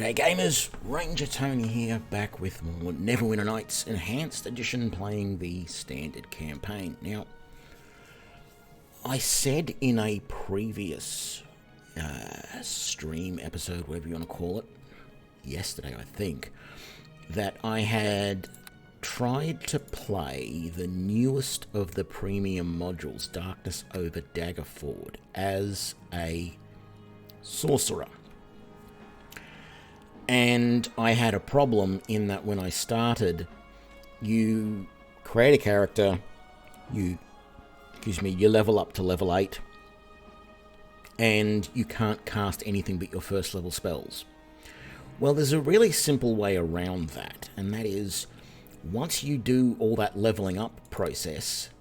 G'day gamers, Ranger Tony here, back with more Neverwinter Nights Enhanced Edition, playing the standard campaign. Now, I said in a previous stream episode, whatever you want to call it, yesterday I think, that I had tried to play the newest of the premium modules, Darkness over Daggerford, as a Sorcerer. And I had a problem in that when I started, you create a character, you level up to level 8, and you can't cast anything but your first level spells. Well, there's a really simple way around that, and that is, once you do all that leveling up process,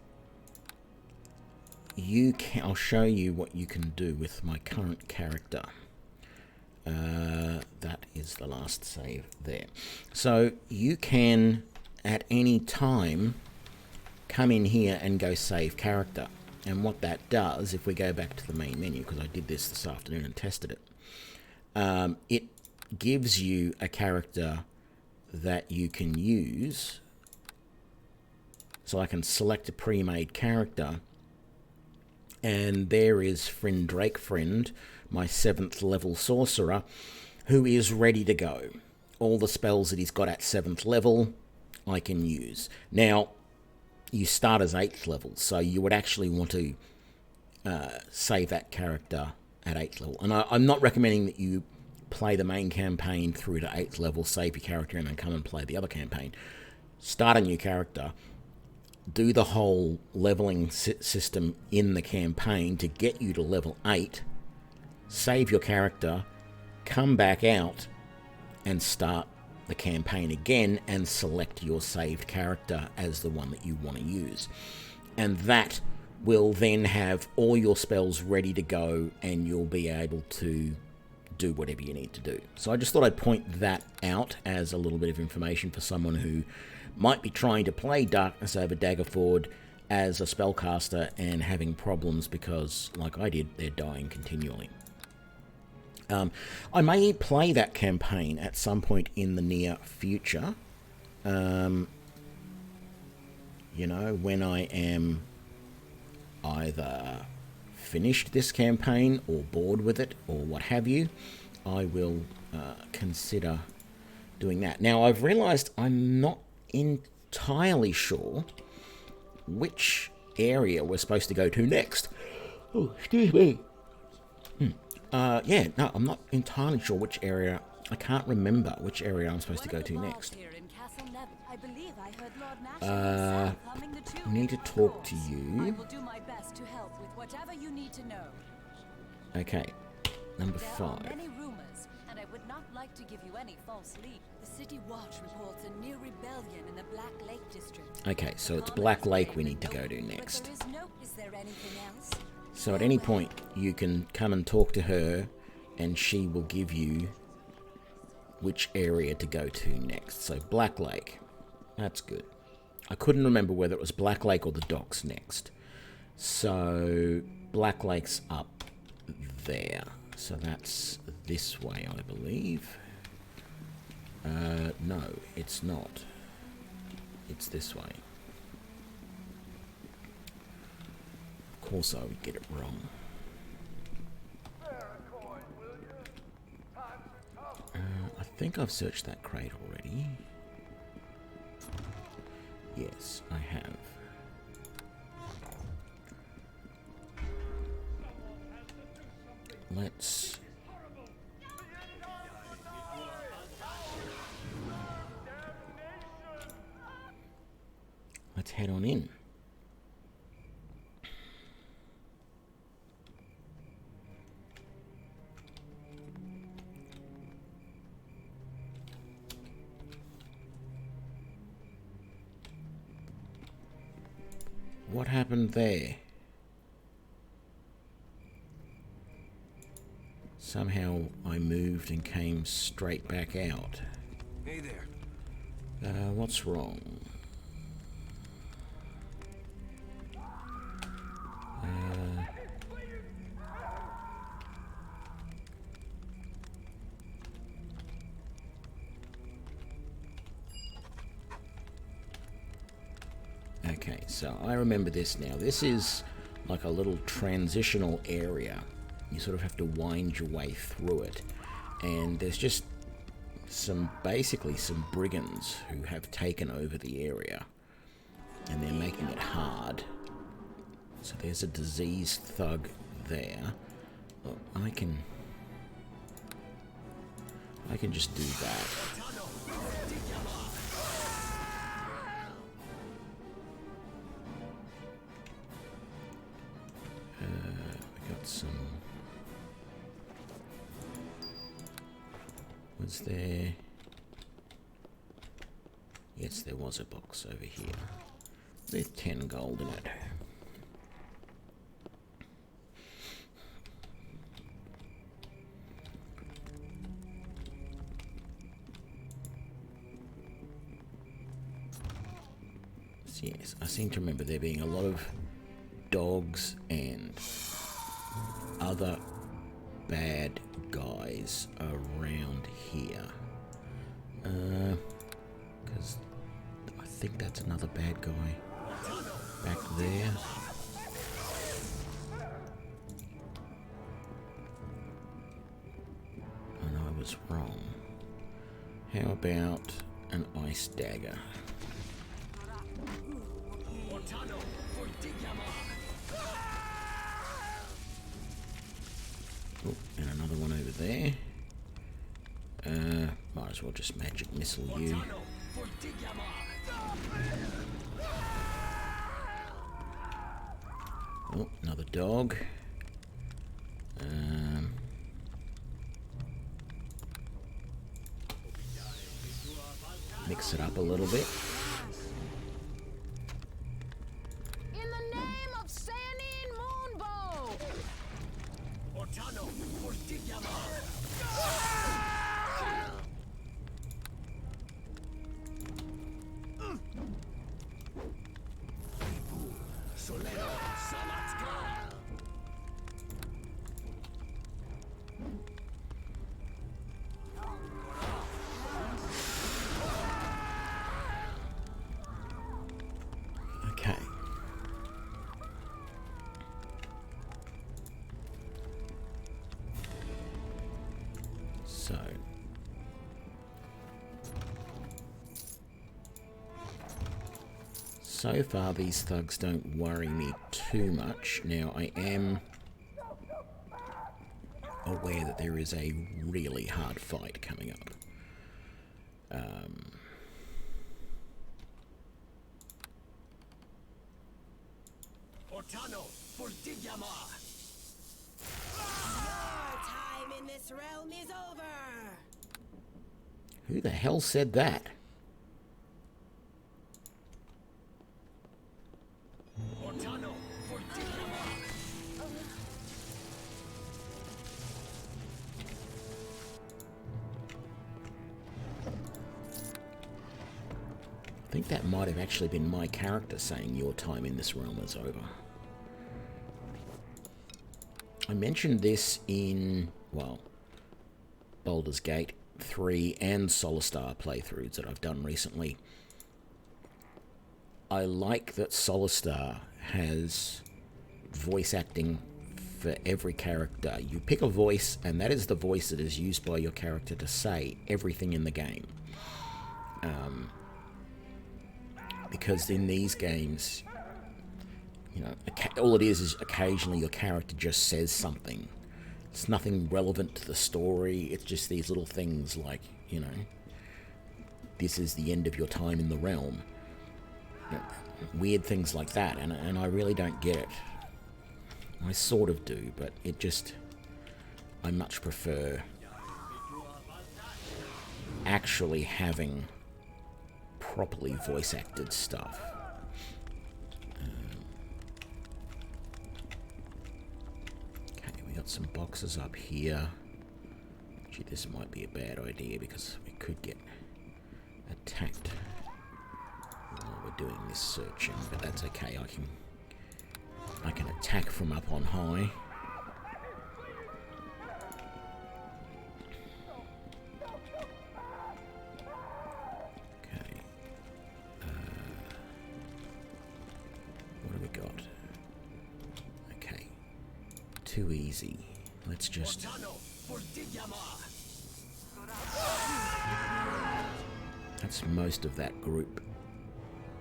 I'll show you what you can do with my current character. That is the last save there. So you can, at any time, come in here and go save character. And what that does, if we go back to the main menu, because I did this afternoon and tested it, it gives you a character that you can use. So I can select a pre-made character, and there is Friend Drake Friend, my 7th level sorcerer, who is ready to go. All the spells that he's got at 7th level, I can use. Now, you start as 8th level, so you would actually want to save that character at 8th level. And I'm not recommending that you play the main campaign through to 8th level, save your character, and then come and play the other campaign. Start a new character, do the whole leveling system in the campaign to get you to level 8, save your character, come back out and start the campaign again and select your saved character as the one that you want to use. And that will then have all your spells ready to go, and you'll be able to do whatever you need to do. So I just thought I'd point that out as a little bit of information for someone who might be trying to play Darkness over Daggerford as a spellcaster and having problems because, like I did, they're dying continually. I may play that campaign at some point in the near future. You know, when I am either finished this campaign or bored with it or what have you, I will consider doing that. Now, I've realized I'm not entirely sure which area we're supposed to go to next. Oh, excuse me. No, I'm not entirely sure which area. I can't remember which area I'm supposed to go to next. I need to talk to you. I will do my best to help with whatever you need to know. Okay, number 5. There are many rumors, and I would not like to give you any false lead. The City Watch reports a near rebellion in the Black Lake district. Okay, so it's Black Lake we need to go to next. Is there anything else? So at any point, you can come and talk to her, and she will give you which area to go to next. So Black Lake, that's good. I couldn't remember whether it was Black Lake or the docks next. So Black Lake's up there. So that's this way, I believe. No, it's not. It's this way. Of course I would get it wrong. I think I've searched that crate already. Yes, I have. Let's head on in. What happened there? Somehow I moved and came straight back out. Hey there. What's wrong? Okay, so I remember this now. This is like a little transitional area. You sort of have to wind your way through it. And there's just basically some brigands who have taken over the area. And they're making it hard. So there's a diseased thug there. Oh, I can just do that. We got some... Was there... Yes, there was a box over here. There's 10 gold in it. Yes, I seem to remember there being a lot of dogs and other bad guys around here. Because I think that's another bad guy back there. Oh no, I was wrong. How about an ice dagger? Oh, and another one over there. Might as well just magic missile you. Oh, another dog. Mix it up a little bit. Okay. So far these thugs don't worry me too much. Now I am aware that there is a really hard fight coming up. Your time in this realm is over. Who the hell said that? I think that might have actually been my character saying your time in this realm is over. I mentioned this in, well, Baldur's Gate 3 and Solastar playthroughs that I've done recently. I like that Solastar has voice acting for every character. You pick a voice, and that is the voice that is used by your character to say everything in the game. Because in these games, you know, all it is occasionally your character just says something. It's nothing relevant to the story. It's just these little things like, you know, this is the end of your time in the realm. You know, weird things like that, and I really don't get it. I sort of do, but it just... I much prefer actually having properly voice acted stuff. Okay, we got some boxes up here. Gee, this might be a bad idea because we could get attacked while we're doing this searching, but that's okay. I can attack from up on high. too easy. Let's just... That's most of that group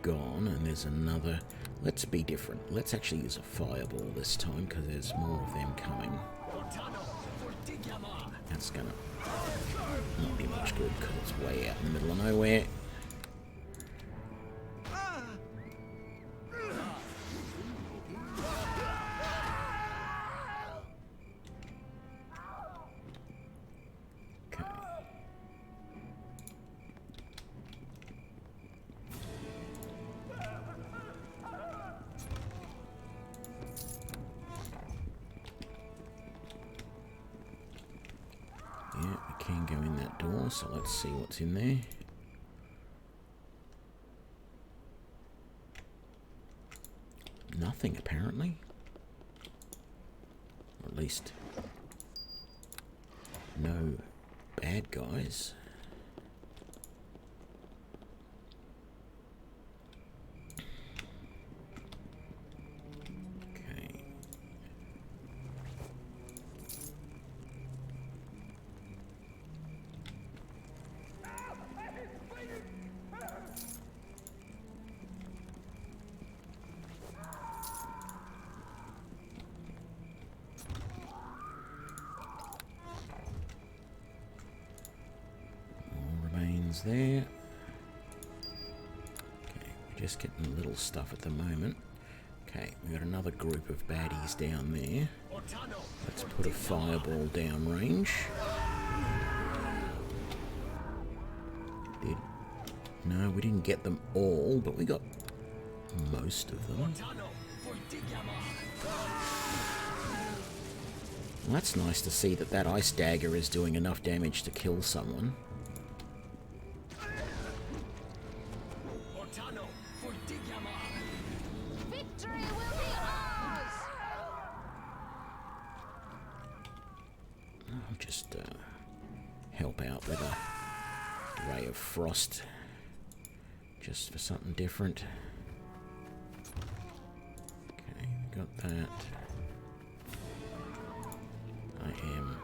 gone, and there's another... Let's be different. Let's actually use a fireball this time, because there's more of them coming. That's gonna not be much good, because it's way out in the middle of nowhere. Can go in that door, so let's see what's in there. Nothing, apparently. Or at least no bad guys. There. Okay, we're just getting little stuff at the moment. Okay, we got another group of baddies down there. Let's put a fireball down range. No, we didn't get them all, but we got most of them. Well, that's nice to see that that ice dagger is doing enough damage to kill someone. Just help out with a ray of frost, just for something different. Okay, got that. I am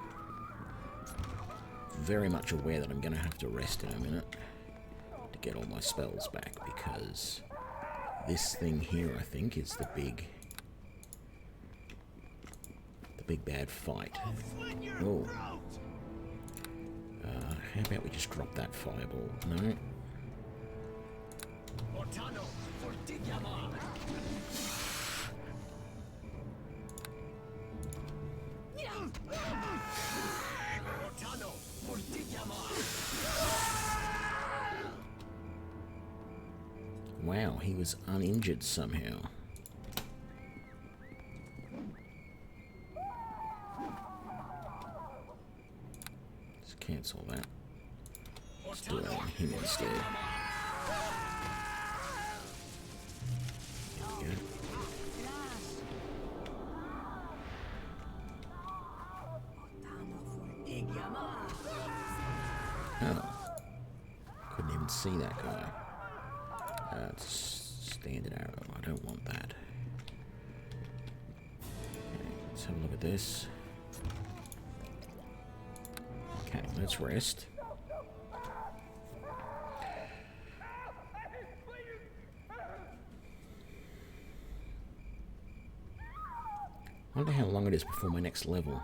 very much aware that I'm going to have to rest in a minute to get all my spells back, because this thing here, I think, is the big bad fight. Oh. How about we just drop that fireball? No. Wow, he was uninjured somehow. Cancel that. Let's do it on him instead. There we go. Oh. Couldn't even see that guy. It's standard arrow. I don't want that. Okay, let's have a look at this. Okay, let's rest. I wonder how long it is before my next level.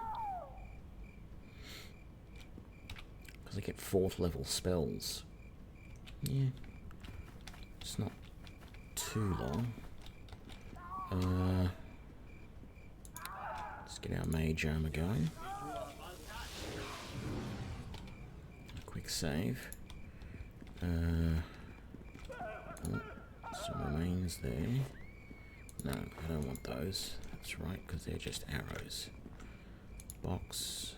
Because I get 4th level spells. Yeah. It's not too long. Let's get our mage armor going. Quick save. Oh, some remains there. No, I don't want those. That's right, because they're just arrows. Box.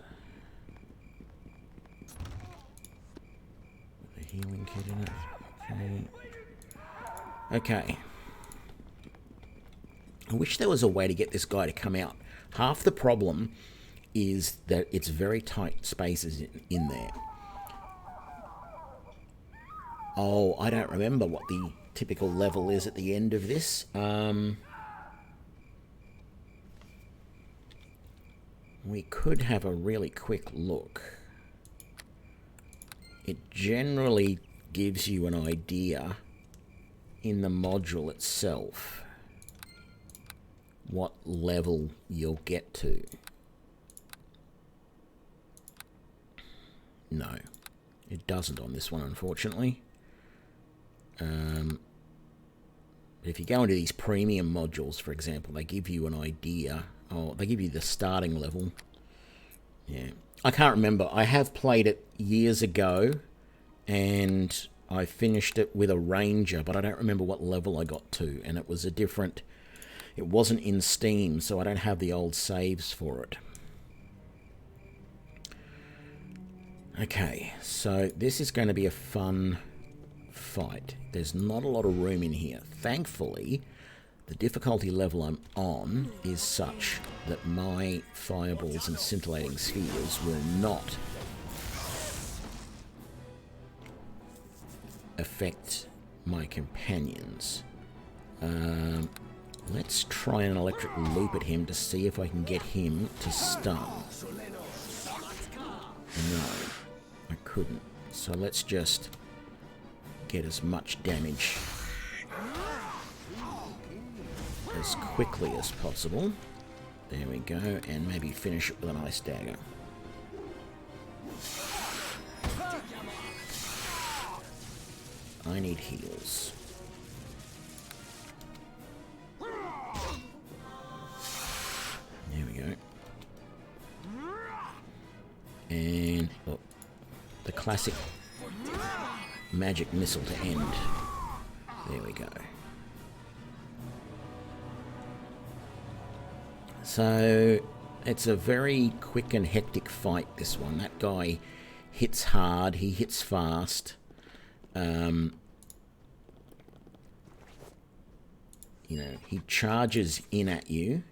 With a healing kit in it. Okay. Okay. I wish there was a way to get this guy to come out. Half the problem is that it's very tight spaces in there. Oh, I don't remember what the typical level is at the end of this. we could have a really quick look. It generally gives you an idea in the module itself what level you'll get to. No, it doesn't on this one, unfortunately. If you go into these premium modules, for example, they give you an idea. Oh, they give you the starting level. Yeah, I can't remember. I have played it years ago, and I finished it with a ranger, but I don't remember what level I got to, and it was a different... It wasn't in Steam, so I don't have the old saves for it. Okay, so this is going to be a fun fight. There's not a lot of room in here. Thankfully, the difficulty level I'm on is such that my fireballs and scintillating spheres will not affect my companions. Let's try an electric loop at him to see if I can get him to stun. No, I couldn't. So let's just get as much damage as quickly as possible. There we go, and maybe finish it with an ice dagger. I need heals. There we go. And oh, the classic magic missile to end. There we go. So it's a very quick and hectic fight, this one. That guy hits hard, he hits fast. You know, he charges in at you.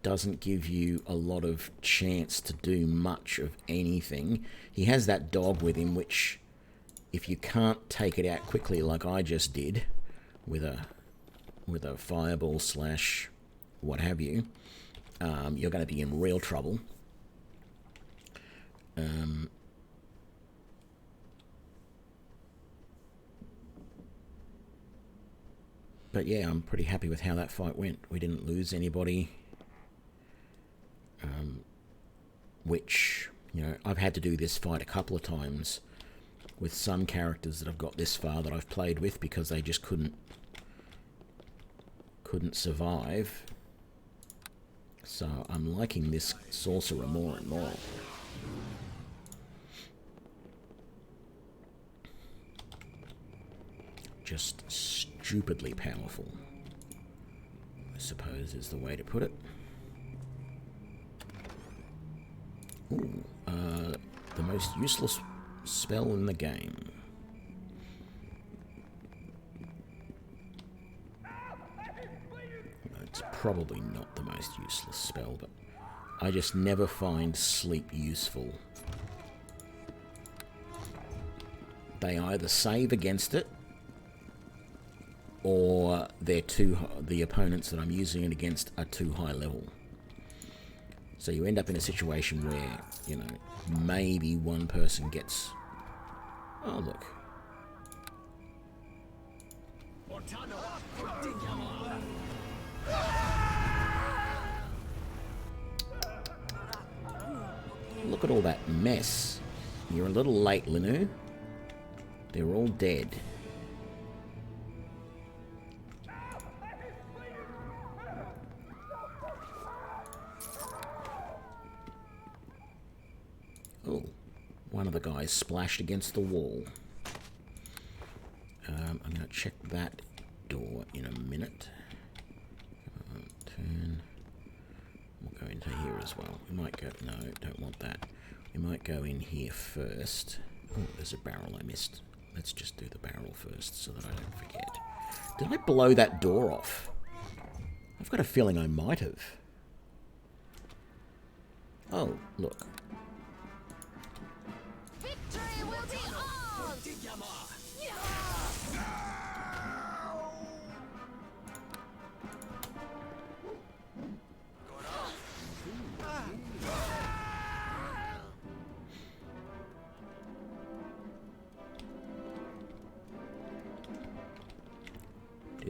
Doesn't give you a lot of chance to do much of anything. He has that dog with him, which if you can't take it out quickly like I just did with a fireball slash what have you, you're going to be in real trouble. But yeah, I'm pretty happy with how that fight went. We didn't lose anybody. Which, you know, I've had to do this fight a couple of times with some characters that I've got this far that I've played with because they just couldn't survive. So I'm liking this Sorcerer more and more. Just stupidly powerful, I suppose is the way to put it. Ooh, the most useless spell in the game. It's probably not the most useless spell, but I just never find sleep useful. They either save against it, or they're the opponents that I'm using it against are too high level. So you end up in a situation where, you know, maybe one person gets... Oh, look. Look at all that mess. You're a little late, Linu. They're all dead. Oh, one of the guys splashed against the wall. I'm going to check that door in a minute. Turn. We'll go into here as well. We might go... No, don't want that. We might go in here first. Oh, there's a barrel I missed. Let's just do the barrel first so that I don't forget. Did I blow that door off? I've got a feeling I might have. Oh, look. Victory will be ours!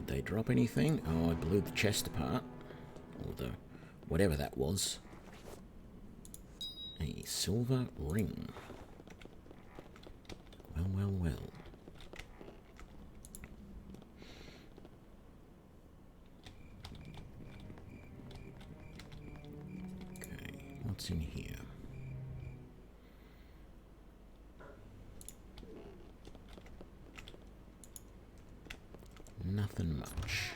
Did they drop anything? Oh, I blew the chest apart. Or the... whatever that was. A silver ring. Well, well, well. Okay, what's in here? Nothing much.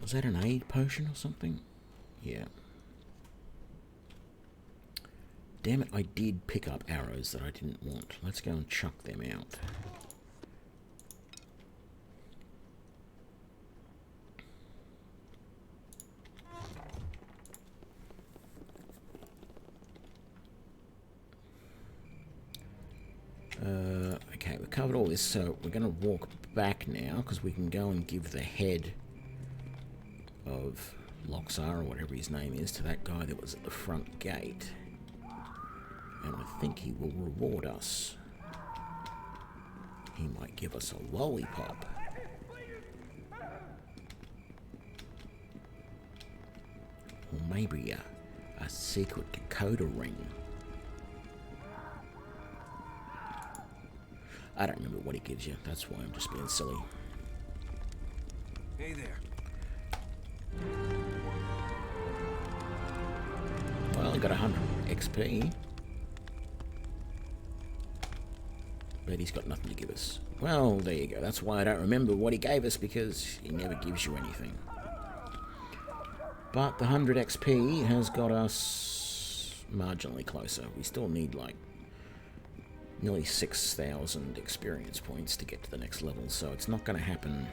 Was that an aid potion or something? Yeah. Damn it, I did pick up arrows that I didn't want. Let's go and chuck them out. Okay, we've covered all this, so we're going to walk back now, because we can go and give the head of Loxar, or whatever his name is, to that guy that was at the front gate. And I think he will reward us. He might give us a lollipop. Or maybe a secret decoder ring. I don't remember what he gives you. That's why I'm just being silly. Hey there. Well, I got 100 XP. But he's got nothing to give us. Well, there you go. That's why I don't remember what he gave us, because he never gives you anything. But the 100 XP has got us marginally closer. We still need, like, nearly 6,000 experience points to get to the next level, so it's not going to happen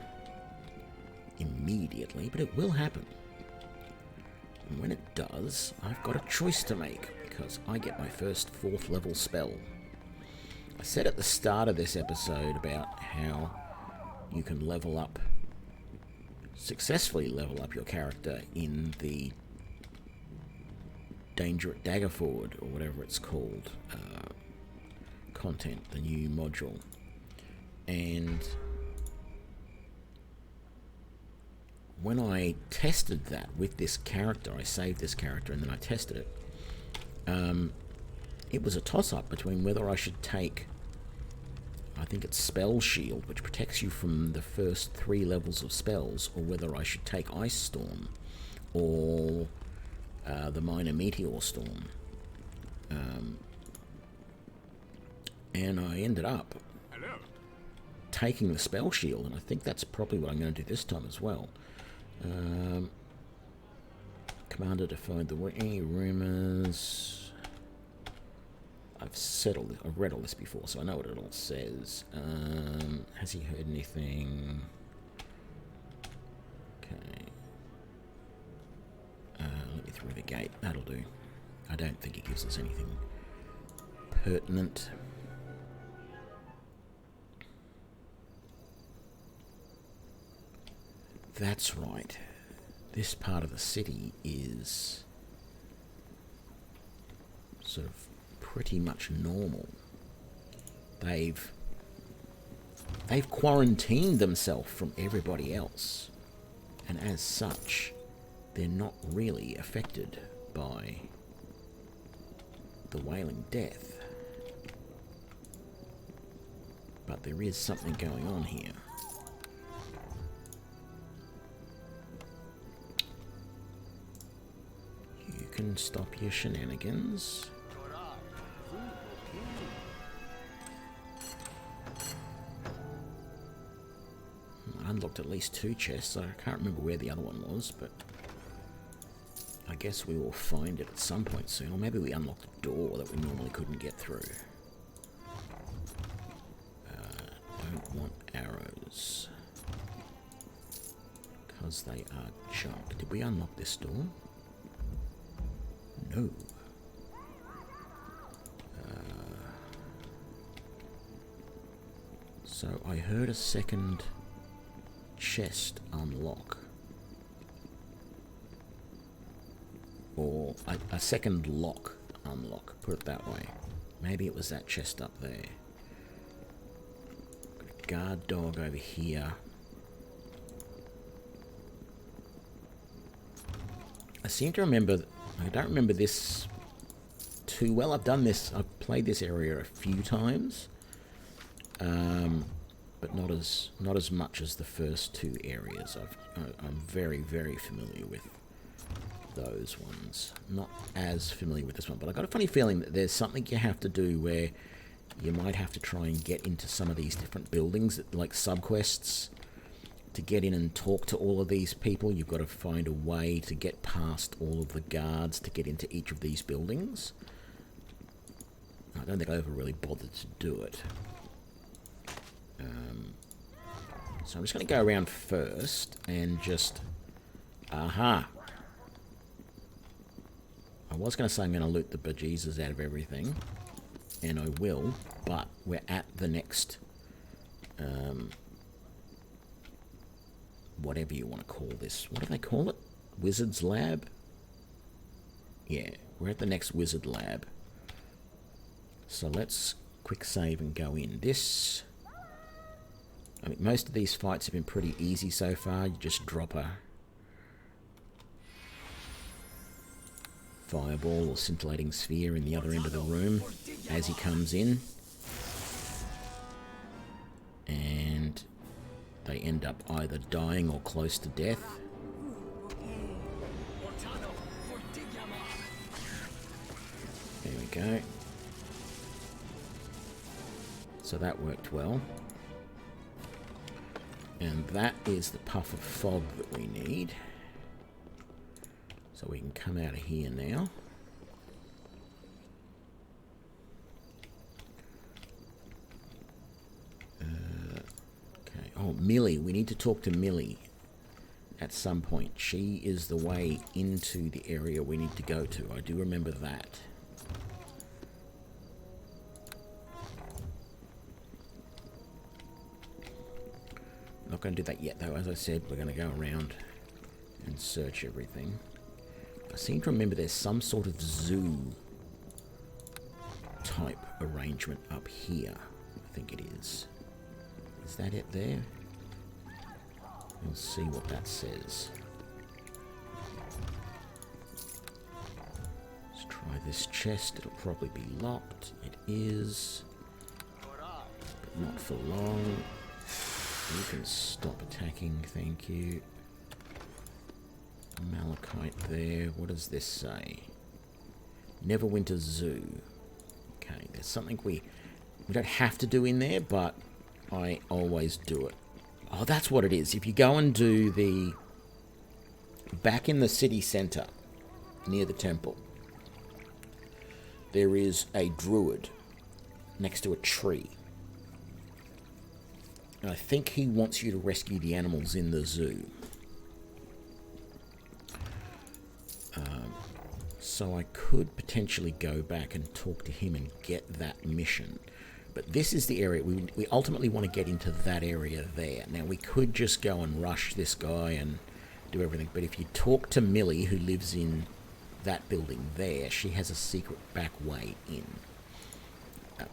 immediately, but it will happen. And when it does, I've got a choice to make, because I get my first 4th level spell. I said at the start of this episode about how you can level up, successfully level up your character in the Danger at Daggerford, or whatever it's called, content, the new module. And when I tested that with this character, I saved this character and then I tested it, it was a toss-up between whether I should take, I think it's Spell Shield, which protects you from the first 3 levels of spells, or whether I should take Ice Storm, or the Minor Meteor Storm. And I ended up taking the Spell Shield, and I think that's probably what I'm going to do this time as well. Commander to find any rumors. I've read all this before, so I know what it all says. Has he heard anything? Okay. Let me through the gate. That'll do. I don't think he gives us anything pertinent. That's right. This part of the city is sort of pretty much normal. They've quarantined themselves from everybody else, and as such, they're not really affected by the Wailing Death. But there is something going on here. You can stop your shenanigans. I unlocked at least 2 chests. I can't remember where the other one was, but I guess we will find it at some point soon. Or maybe we unlocked a door that we normally couldn't get through. Don't want arrows, because they are junk. Did we unlock this door? No. So I heard a second chest unlock. Or a second lock unlock, put it that way. Maybe it was that chest up there. I'm gonna guard dog over here. I seem to remember... I don't remember this too well. I've done this... I've played this area a few times. But not as much as the first two areas. I'm very, very familiar with those ones. Not as familiar with this one, but I've got a funny feeling that there's something you have to do where you might have to try and get into some of these different buildings, like subquests. To get in and talk to all of these people, you've got to find a way to get past all of the guards to get into each of these buildings. I don't think I ever really bothered to do it. So I'm just going to go around first and just... Aha! I was going to say I'm going to loot the bejesus out of everything. And I will, but we're at the next... whatever you want to call this. What do they call it? Wizard's Lab? Yeah, we're at the next Wizard Lab. So let's quick save and go in. This... I mean, most of these fights have been pretty easy so far. You just drop a fireball or scintillating sphere in the other end of the room as he comes in. And they end up either dying or close to death. There we go. So that worked well. And that is the puff of fog that we need. So we can come out of here now. Okay. Oh, Millie. We need to talk to Millie at some point. She is the way into the area we need to go to. I do remember that. Not going to do that yet, though. As I said, we're going to go around and search everything. I seem to remember there's some sort of zoo type arrangement up here. I think it is. Is that it there? We'll see what that says. Let's try this chest. It'll probably be locked. It is. But not for long. You can stop attacking, thank you. Malachite there. What does this say? Neverwinter Zoo. Okay, there's something we don't have to do in there, but I always do it. Oh, that's what it is. If you go and do the... Back in the city centre, near the temple, there is a druid next to a tree. I think he wants you to rescue the animals in the zoo. So I could potentially go back and talk to him and get that mission. But this is the area. We ultimately want to get into that area there. Now, we could just go and rush this guy and do everything. But if you talk to Millie, who lives in that building there, she has a secret back way in.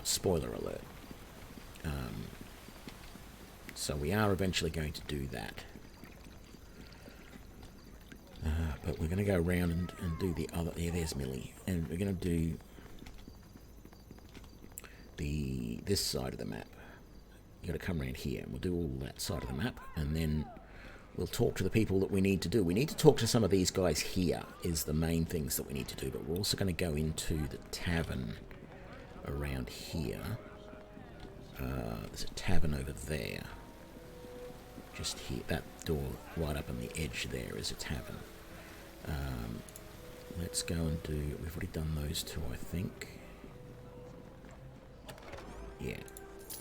Spoiler alert. So we are eventually going to do that. But we're going to go around and do the other... Yeah, there's Millie. And we're going to do this side of the map. You've got to come around here. And we'll do all that side of the map. And then we'll talk to the people that we need to do. We need to talk to some of these guys here is the main things that we need to do. But we're also going to go into the tavern around here. There's a tavern over there. Just here, that door right up on the edge there is a tavern. Let's go and do... We've already done those two, I think. Yeah,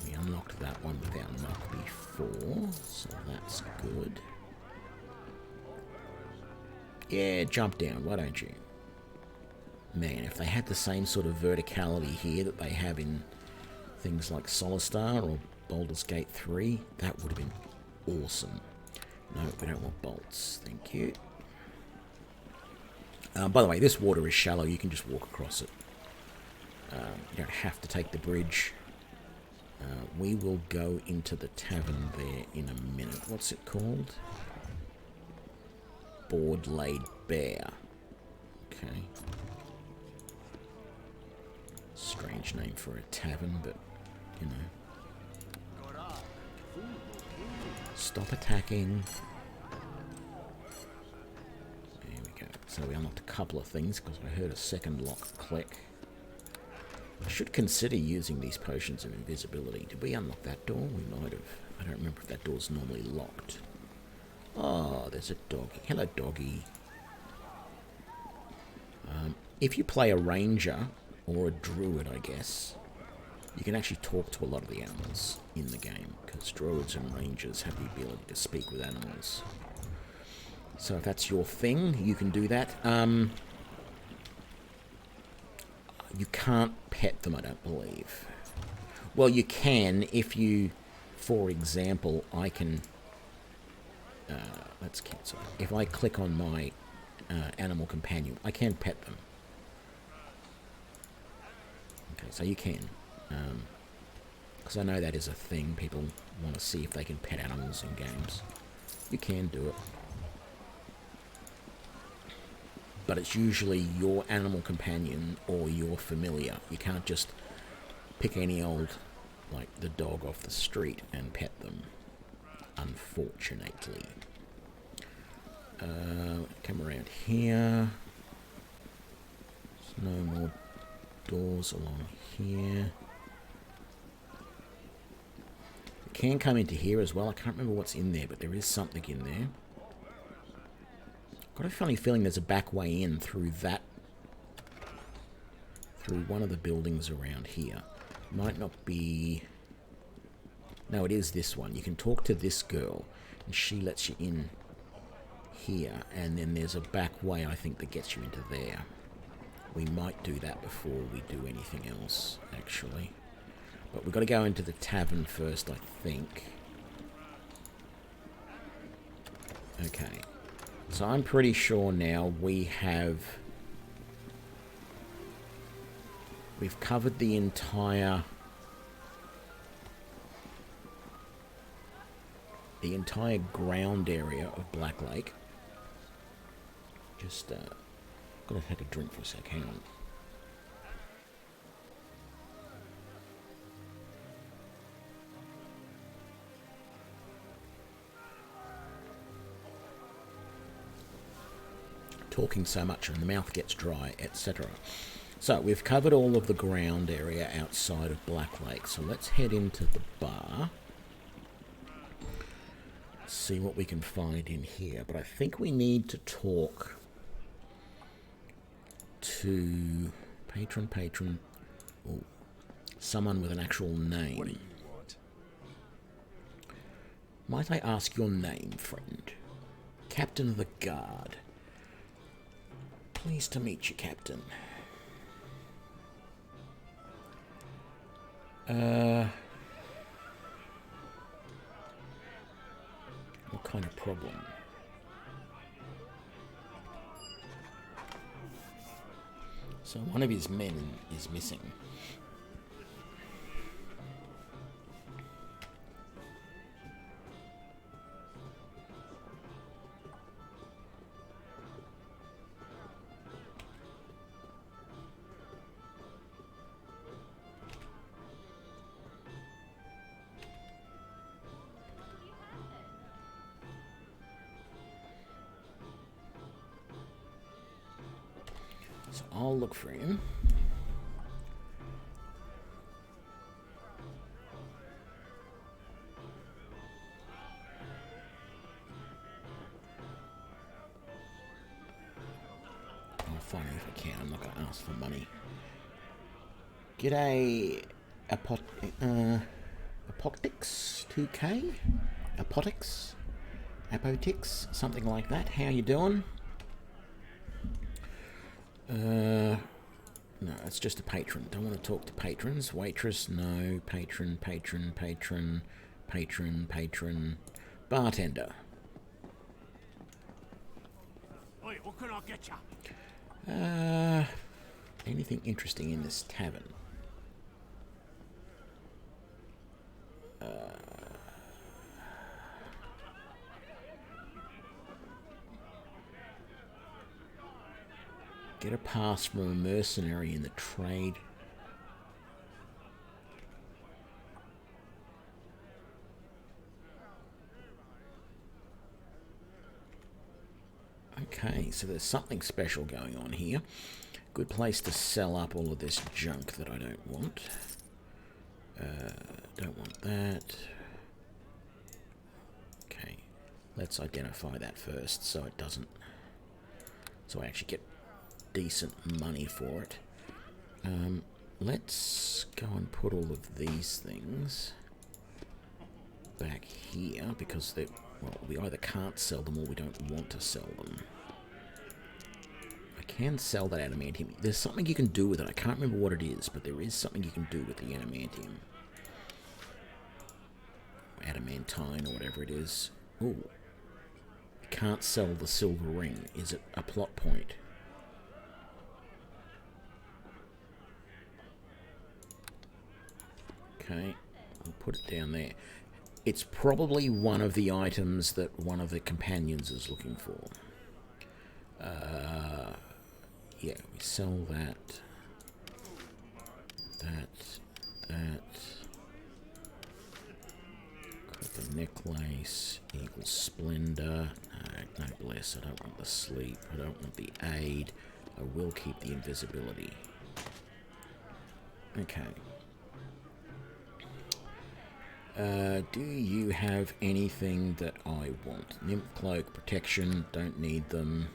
we unlocked that one with our knock before, so that's good. Yeah, jump down, why don't you? Man, if they had the same sort of verticality here that they have in things like Solar or Baldur's Gate 3, that would have been awesome. No, we don't want bolts. Thank you. By the way, this water is shallow. You can just walk across it. You don't have to take the bridge. We will go into the tavern there in a minute. What's it called? Board-laid Bear. Okay. Strange name for a tavern, but, you know. Stop attacking. There we go. So we unlocked a couple of things because I heard a second lock click. I should consider using these potions of invisibility. Did we unlock that door? We might have. I don't remember if that door's normally locked. Oh, there's a doggy. Hello, doggy. If you play a ranger, or a druid, I guess, you can actually talk to a lot of the animals in the game, because druids and rangers have the ability to speak with animals. So if that's your thing, you can do that. You can't pet them, I don't believe. Well, you can if you, for example, I can... let's cancel. If I click on my animal companion, I can pet them. Okay, so you can. Because I know that is a thing. People want to see if they can pet animals in games. You can do it. But it's usually your animal companion or your familiar. You can't just pick any old, like the dog off the street and pet them, unfortunately. Come around here. There's no more doors along here. You can come into here as well. I can't remember what's in there, but there is something in there. Got a funny feeling there's a back way in through that, through one of the buildings around here. Might not be... No, it is this one. You can talk to this girl, and she lets you in here, and then there's a back way, I think, that gets you into there. We might do that before we do anything else, actually. But we've got to go into the tavern first, I think. Okay. So I'm pretty sure now we've covered the entire ground area of Black Lake. Just gotta take a drink for a sec, hang on. Talking so much and the mouth gets dry, etc. So we've covered all of the ground area outside of Black Lake. So let's head into the bar. See what we can find in here. But I think we need to talk to patron, ooh, someone with an actual name. What do you want? Might I ask your name, friend? Captain of the Guard. Pleased to meet you, Captain. What kind of problem? So one of his men is missing. So I'll look for him. I'll find him if I can. I'm not going to ask for money. G'day, Apotix 2K? Apotix? Something like that. How you doing? No, it's just a patron. Don't want to talk to patrons. Waitress, no. Patron. Bartender. Oi, what can I get you? Anything interesting in this tavern? Get a pass from a mercenary in the trade. Okay, so there's something special going on here. Good place to sell up all of this junk that I don't want. Don't want that. Okay, let's identify that first so it doesn't... So I actually get decent money for it. Let's go and put all of these things back here because they, well, we either can't sell them or we don't want to sell them. I can sell that adamantium. There's something you can do with it. I can't remember what it is, but there is something you can do with the adamantium. Adamantine or whatever it is. Ooh. Can't sell the silver ring. Is it a plot point? Okay, we'll put it down there. It's probably one of the items that one of the companions is looking for. Yeah, we sell that. That. Copper necklace equals splendor. No bless, I don't want the sleep. I don't want the aid. I will keep the invisibility. Okay. Do you have anything that I want? Nymph cloak, protection, don't need them.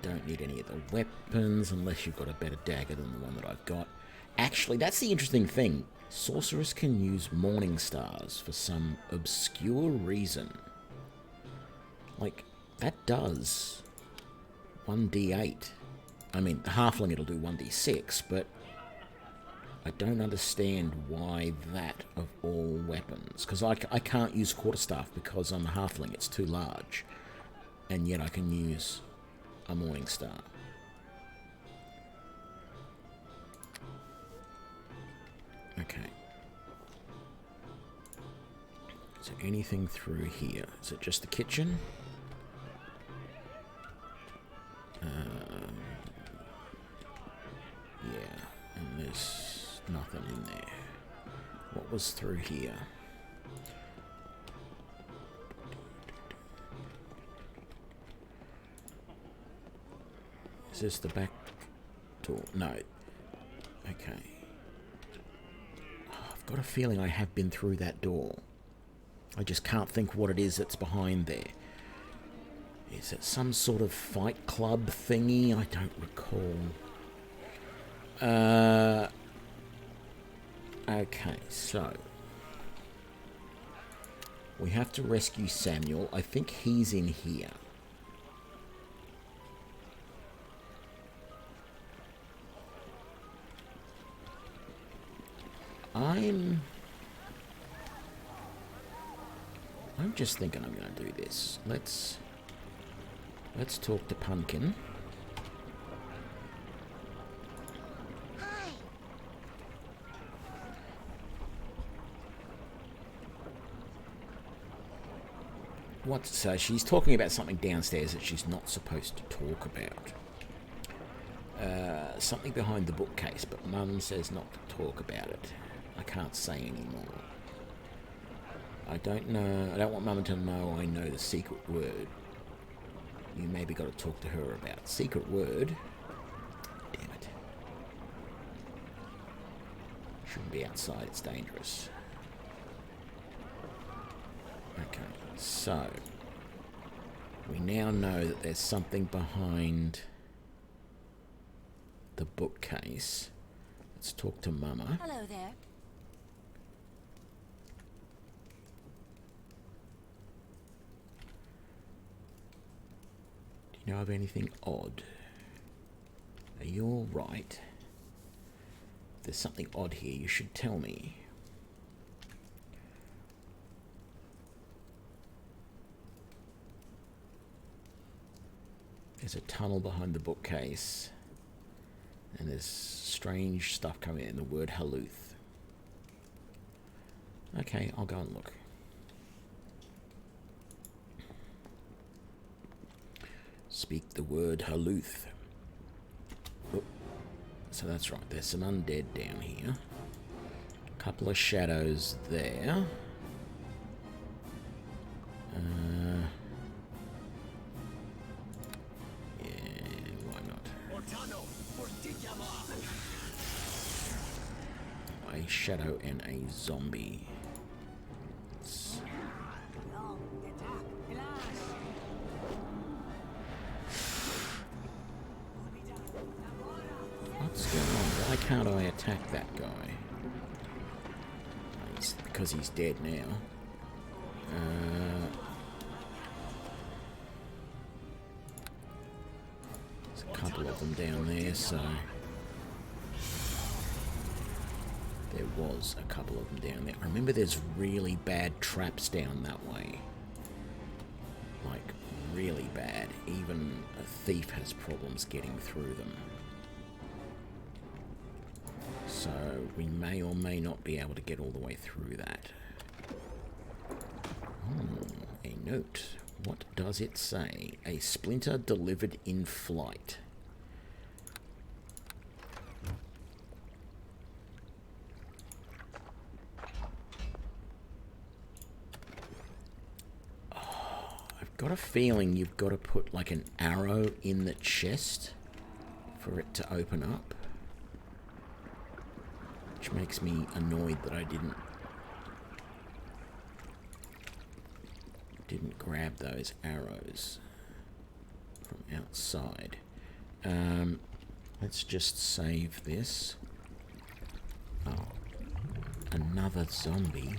Don't need any of the weapons unless you've got a better dagger than the one that I've got. Actually, that's the interesting thing. Sorcerers can use morning stars for some obscure reason. Like, that does 1d8. I mean, the halfling it'll do 1d6, but I don't understand why that of all weapons. Because I can't use quarterstaff because I'm a halfling, it's too large. And yet I can use a morning star. Okay. Is there anything through here? Is it just the kitchen? Yeah, and there's nothing in there. What was through here? Is this the back door? No. Okay. Oh, I've got a feeling I have been through that door. I just can't think what it is that's behind there. Is it some sort of fight club thingy? I don't recall. Okay, so we have to rescue Samuel. I think he's in here. I'm just thinking I'm going to do this. Let's talk to Pumpkin. So she's talking about something downstairs that she's not supposed to talk about. Something behind the bookcase, but Mum says not to talk about it. I can't say anymore. I don't know. I don't want Mum to know I know the secret word. You maybe got to talk to her about secret word. Damn it. Shouldn't be outside. It's dangerous. Okay, so we now know that there's something behind the bookcase. Let's talk to Mama. Hello there. Do you know of anything odd? Are you all right? If there's something odd here, you should tell me. There's a tunnel behind the bookcase. And there's strange stuff coming in, the word Haluth. Okay, I'll go and look. Speak the word Haluth. Oh, so that's right, there's some undead down here. A couple of shadows there. Yeah, why not? A shadow and a zombie. What's going on? Why can't I attack that guy? It's because he's dead now. There's a couple of them down there, so... There was a couple of them down there. I remember there's really bad traps down that way. Like, really bad. Even a thief has problems getting through them. So, we may or may not be able to get all the way through that. A note. What does it say? A splinter delivered in flight. I've got a feeling you've got to put like an arrow in the chest for it to open up. Which makes me annoyed that I didn't grab those arrows from outside. Let's just save this. Oh, another zombie.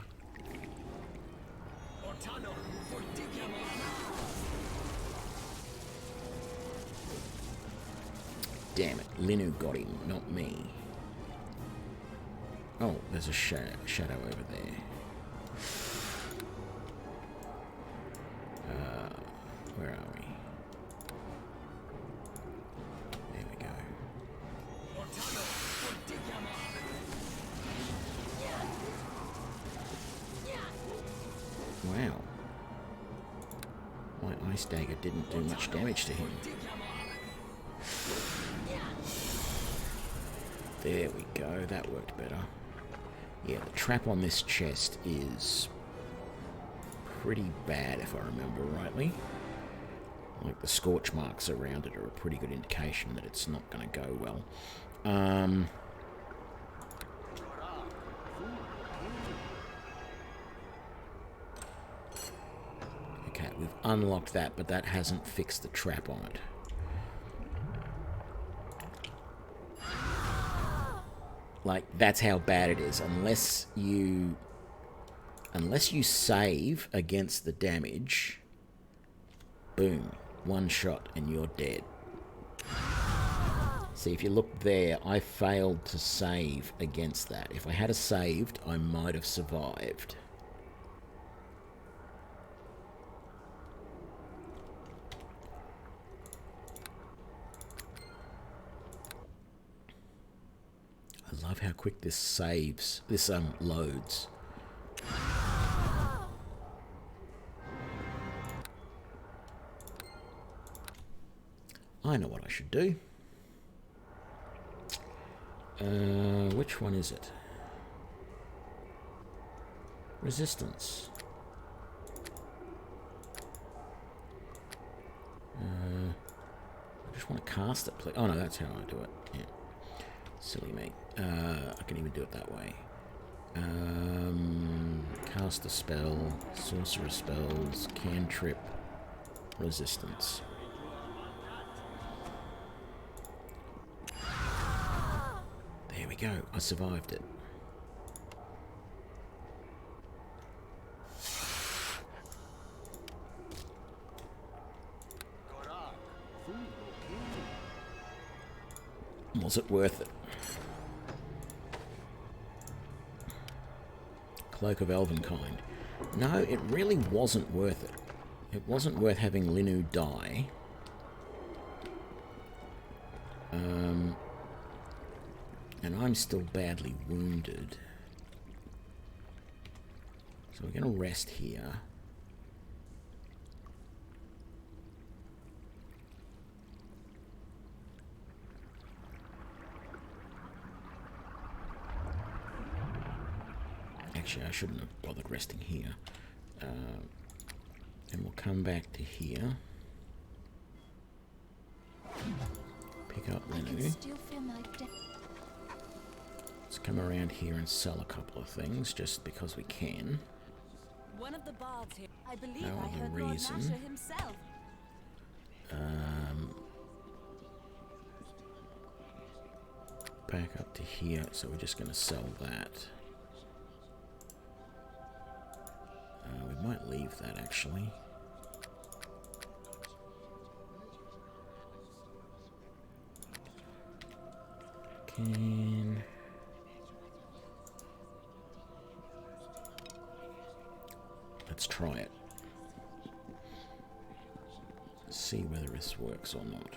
Damn it, Linu got him, not me. Oh, there's a shadow over there. Where are we? There we go. Wow. My ice dagger didn't do much damage to him. There we go, that worked better. Yeah, the trap on this chest is pretty bad if I remember rightly. Like the scorch marks around it are a pretty good indication that it's not going to go well. Okay, we've unlocked that, but that hasn't fixed the trap on it. Like, that's how bad it is. Unless you save against the damage, boom, one shot and you're dead. See, if you look there, I failed to save against that. If I had saved, I might have survived. I love how quick this saves. This loads. I know what I should do. Which one is it? Resistance. I just want to cast it, please. Oh no, that's how I do it. Yeah. Silly me. I can even do it that way. Cast a spell, sorcerer spells, cantrip, resistance. There we go. I survived it. Was it worth it? Cloak of Elvenkind. No, it really wasn't worth it. It wasn't worth having Linu die. And I'm still badly wounded. So we're going to rest here. Actually, I shouldn't have bothered resting here. And we'll come back to here. Pick up menu. Let's come around here and sell a couple of things just because we can. One of the bards here. I believe No I other heard Lord reason. Nasher himself. Back up to here, so we're just going to sell that. We might leave that actually. Let's try it. See whether this works or not.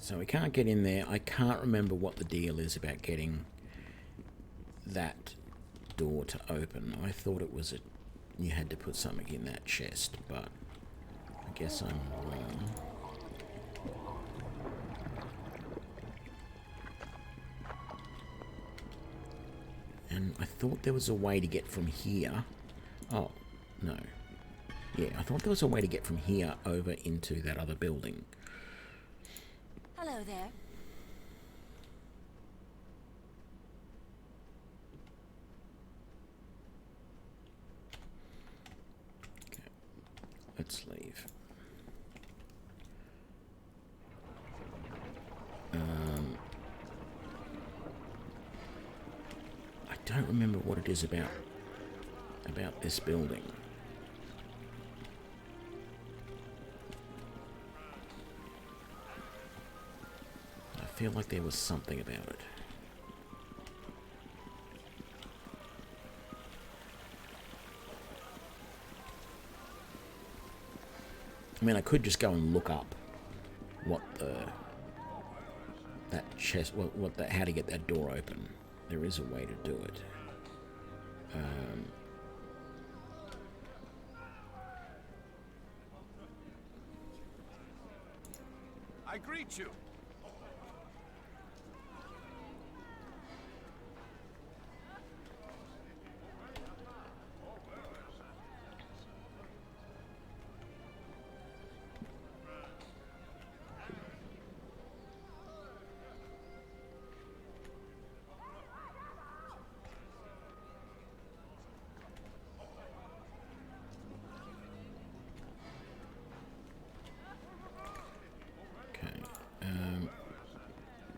So we can't get in there. I can't remember what the deal is about getting that door to open. I thought it was you had to put something in that chest, but I guess I'm wrong. And I thought there was a way to get from here. Oh, no. Yeah, I thought there was a way to get from here over into that other building. Hello there. Okay, let's leave. I don't remember what it is about this building. I feel like there was something about it. I mean, I could just go and look up what that chest, how to get that door open. There is a way to do it. I greet you.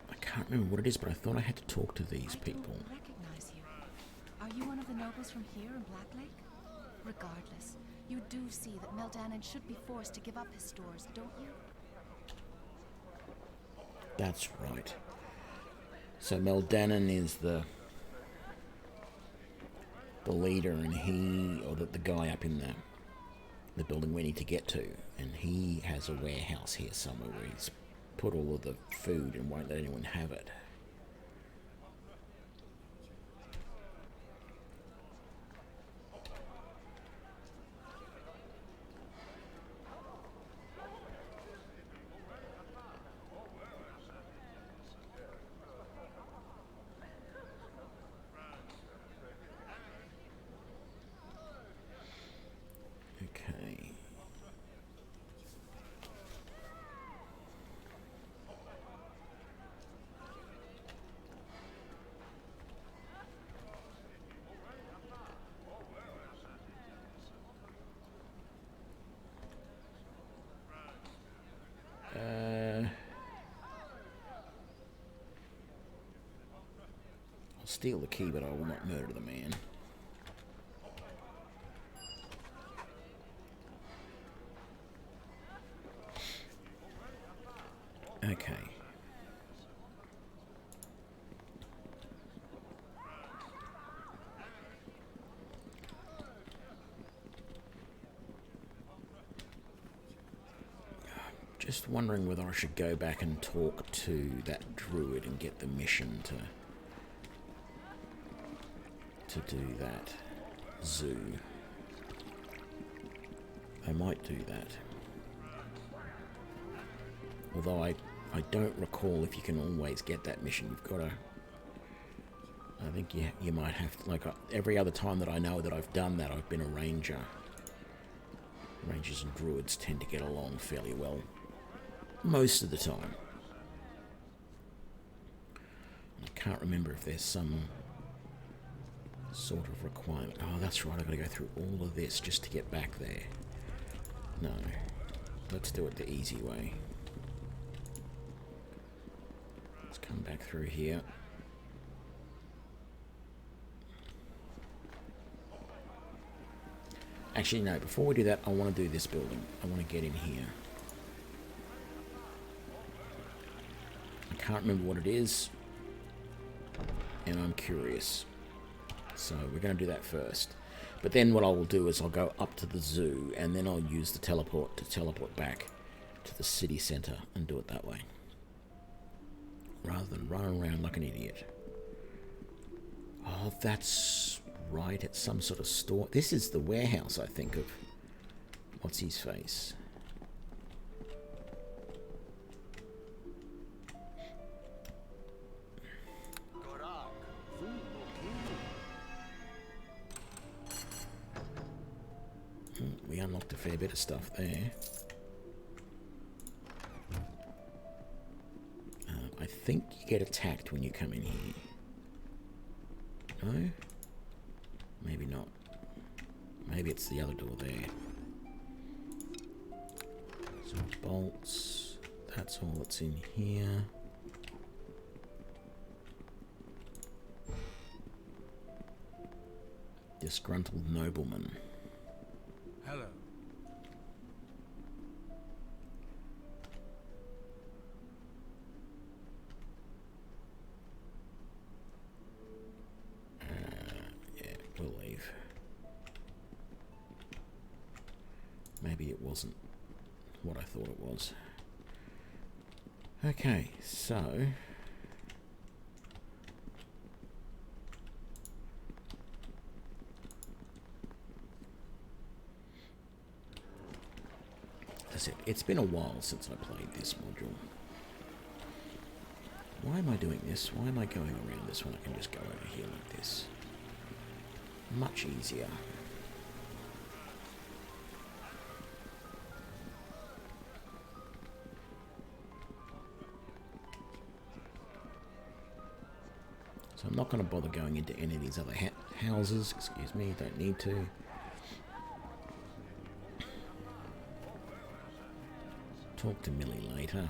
I can't remember what it is, but I thought I had to talk to these people. I don't recognize you. Are you one of the nobles from here in Blacklake? Regardless, you do see that Meldanon should be forced to give up his stores, don't you? That's right. So Meldanon is the leader, and the guy up in the building we need to get to, and he has a warehouse here somewhere where he's put all of the food and won't let anyone have it. Okay. steal the key, but I will not murder the man. Okay. Just wondering whether I should go back and talk to that druid and get the mission to do that zoo. I might do that. Although I don't recall if you can always get that mission. You've got to... I think you might have to... Like, every other time that I know that I've done that, I've been a ranger. Rangers and druids tend to get along fairly well. Most of the time. I can't remember if there's some sort of requirement. Oh, that's right, I've got to go through all of this just to get back there. No. Let's do it the easy way. Let's come back through here. Actually, no, before we do that, I want to do this building. I want to get in here. I can't remember what it is, and I'm curious. So we're going to do that first. But then what I will do is I'll go up to the zoo, and then I'll use the teleport to teleport back to the city centre and do it that way. Rather than run around like an idiot. Oh, that's right. It's some sort of store. This is the warehouse, I think, of... What's his face? We unlocked a fair bit of stuff there. I think you get attacked when you come in here. No? Maybe not. Maybe it's the other door there. Some bolts. That's all that's in here. Disgruntled nobleman. Hello. Yeah, we'll leave. Maybe it wasn't what I thought it was. Okay, so... That's it. It's been a while since I played this module. Why am I doing this? Why am I going around this when I can just go over here like this? Much easier. So I'm not going to bother going into any of these other houses. Excuse me, don't need to. Talk to Millie later.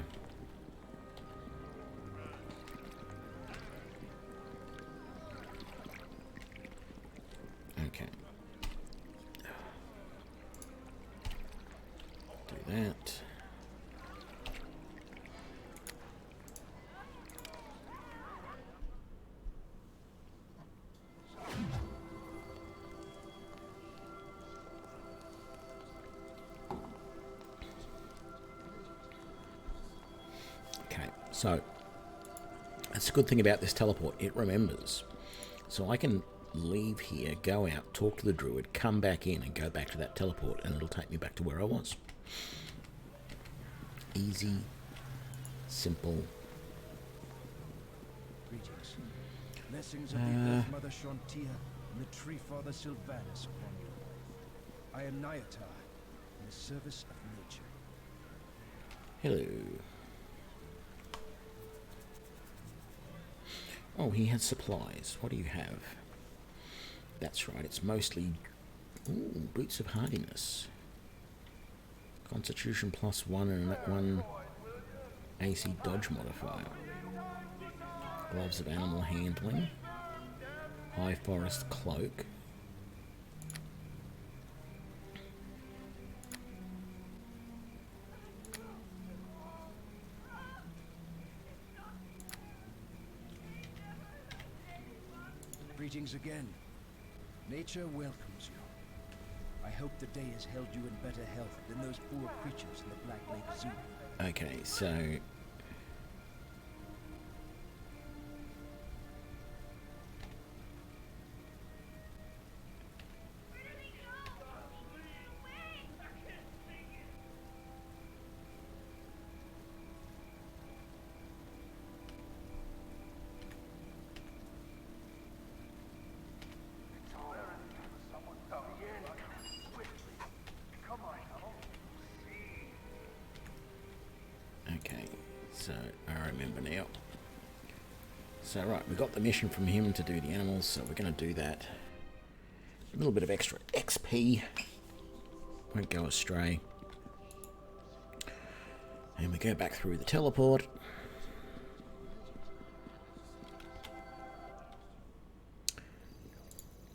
Okay. Do that. So, that's a good thing about this teleport. It remembers. So I can leave here, go out, talk to the druid, come back in and go back to that teleport, and it'll take me back to where I was. Easy, simple. Greetings. Blessings of the Earth Mother Shantia and the Tree Father Sylvanus upon you. I am Nyatar, in the service of nature. Hello. Oh, he has supplies. What do you have? That's right, it's mostly... Ooh, Boots of Hardiness. Constitution +1 and 1 AC dodge modifier. Gloves of Animal Handling. High Forest Cloak. Greetings again. Nature welcomes you. I hope the day has held you in better health than those poor creatures in the Black Lake Zoo. Okay, so... Okay, so I remember now. So right, we got the mission from him to do the animals, so we're going to do that. A little bit of extra XP. Won't go astray. And we go back through the teleport.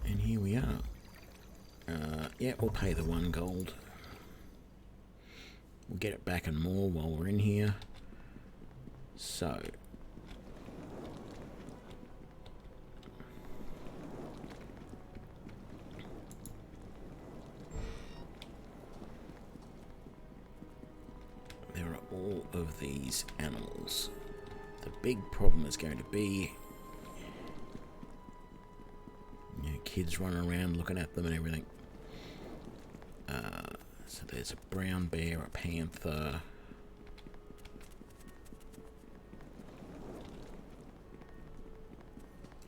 And here we are. Yeah, we'll pay the 1 gold. We'll get it back and more while we're in here. So... there are all of these animals. The big problem is going to be... you know, kids running around looking at them and everything. So there's a brown bear, a panther,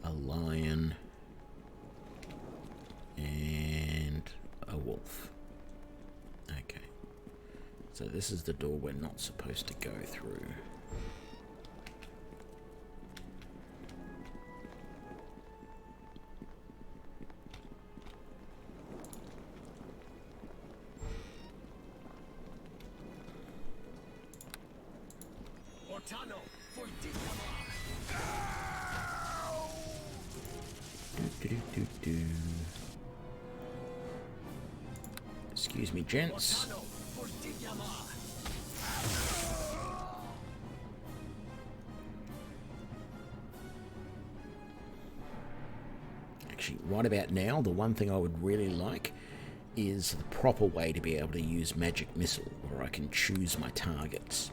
a lion, and a wolf. Okay. So this is the door we're not supposed to go through. Excuse me, gents. Actually, right about now, the one thing I would really like is the proper way to be able to use Magic Missile, where I can choose my targets.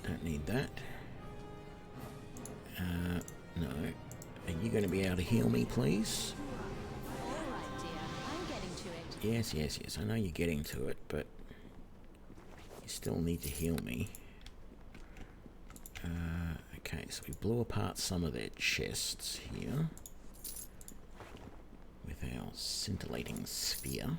Don't need that. No. Are you going to be able to heal me, please? All right, dear. I'm getting to it. Yes, yes, yes. I know you're getting to it, but you still need to heal me. Okay, so we blew apart some of their chests here with our scintillating sphere.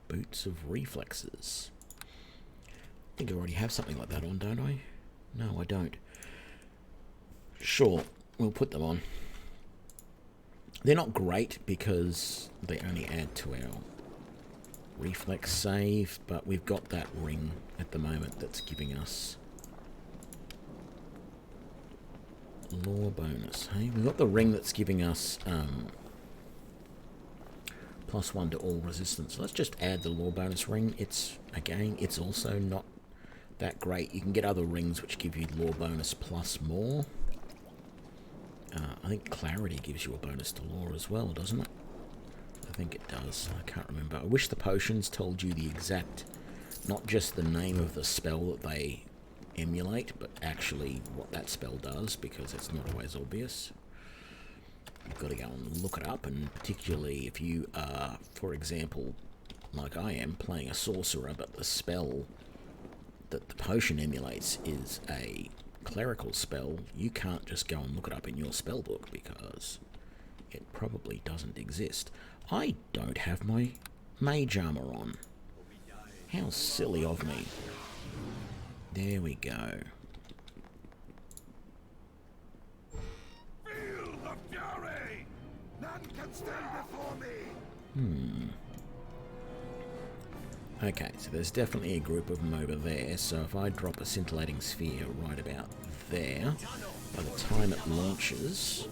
Boots of reflexes. I think I already have something like that on, don't I? No, I don't. Sure, we'll put them on. They're not great because they only add to our reflex save, but we've got that ring at the moment that's giving us lore bonus. Hey, we've got the ring that's giving us +1 to all resistance. Let's just add the lore bonus ring. It's also not that great. You can get other rings which give you lore bonus plus more. I think clarity gives you a bonus to lore as well, doesn't it? I think it does. I can't remember. I wish the potions told you the exact, not just the name of the spell that they emulate, but actually what that spell does, because it's not always obvious. You've got to go and look it up, and particularly if you are, for example, like I am, playing a sorcerer, but the spell that the potion emulates is a clerical spell, you can't just go and look it up in your spellbook because it probably doesn't exist. I don't have my mage armor on. How silly of me. There we go. Feel the fury! None can stand before me! Okay, so there's definitely a group of them over there, so if I drop a scintillating sphere right about there, by the time it launches,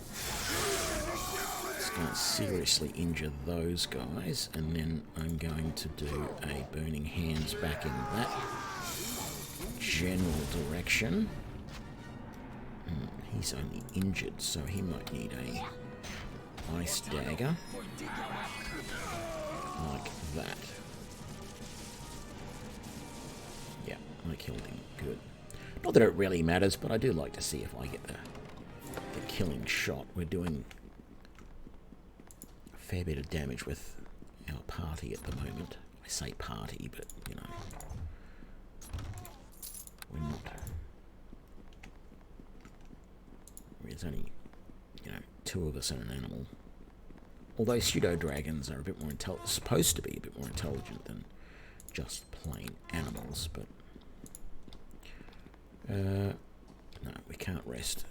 it's going to seriously injure those guys, and then I'm going to do a burning hands back in that general direction. He's only injured, so he might need a ice dagger, like that. Yeah, I killed him. Good. Not that it really matters, but I do like to see if I get the killing shot. We're doing a fair bit of damage with our party at the moment. I say party, but, you know, we're not. There's only, you know, 2 of us and an animal. Although pseudo-dragons are a bit more supposed to be a bit more intelligent than just plain animals, but no, we can't rest.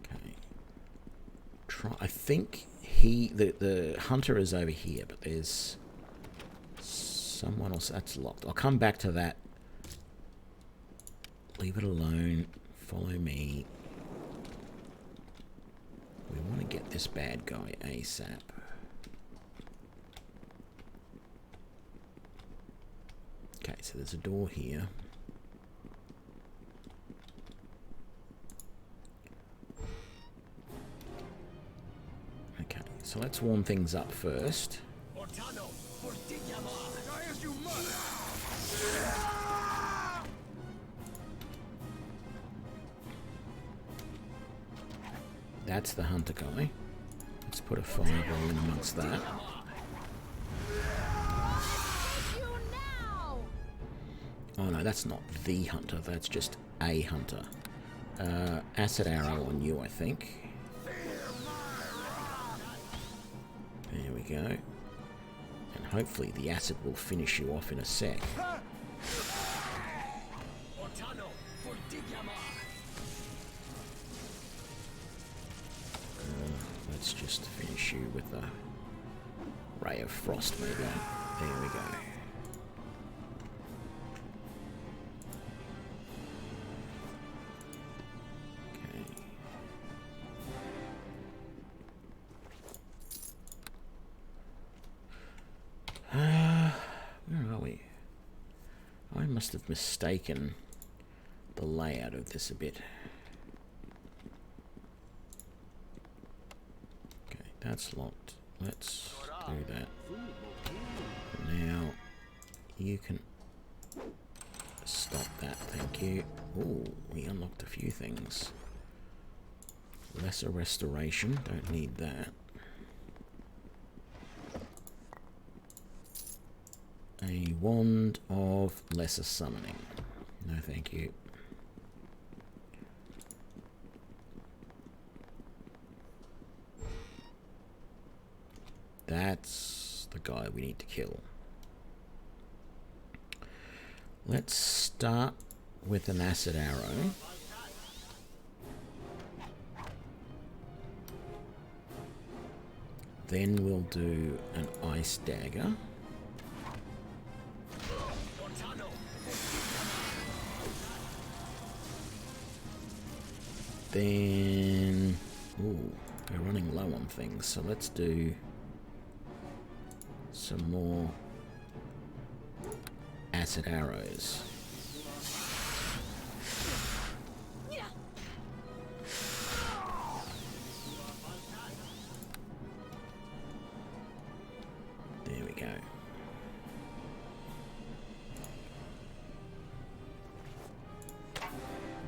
Okay. I think the hunter is over here, but there's someone else that's locked. I'll come back to that. Leave it alone. Follow me. We want to get this bad guy ASAP. Okay, so there's a door here. Okay, so let's warm things up first. That's the hunter guy. Let's put a fireball in amongst that. Oh no, that's not the hunter, that's just a hunter. Acid arrow on you, I think. There we go. And hopefully the acid will finish you off in a sec. Let's just finish you with a ray of frost, maybe. There we go. Where are we? I must have mistaken the layout of this a bit. Okay, that's locked. Let's do that. Now, you can stop that, thank you. Ooh, we unlocked a few things. Lesser restoration, don't need that. A wand of lesser summoning. No, thank you. That's the guy we need to kill. Let's start with an acid arrow. Then we'll do an ice dagger. Then, ooh, we're running low on things, so let's do some more acid arrows. There we go.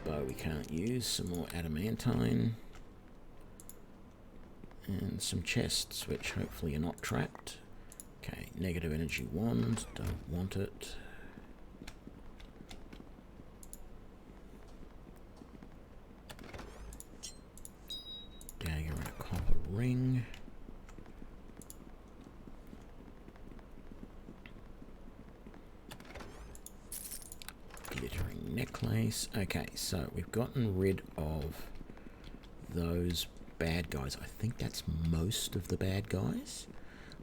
Bow we can't use, some more adamantine. And some chests, which hopefully are not trapped. Okay, negative energy wand, don't want it. Dagger and a copper ring. place. Okay, so we've gotten rid of those bad guys. I think that's most of the bad guys.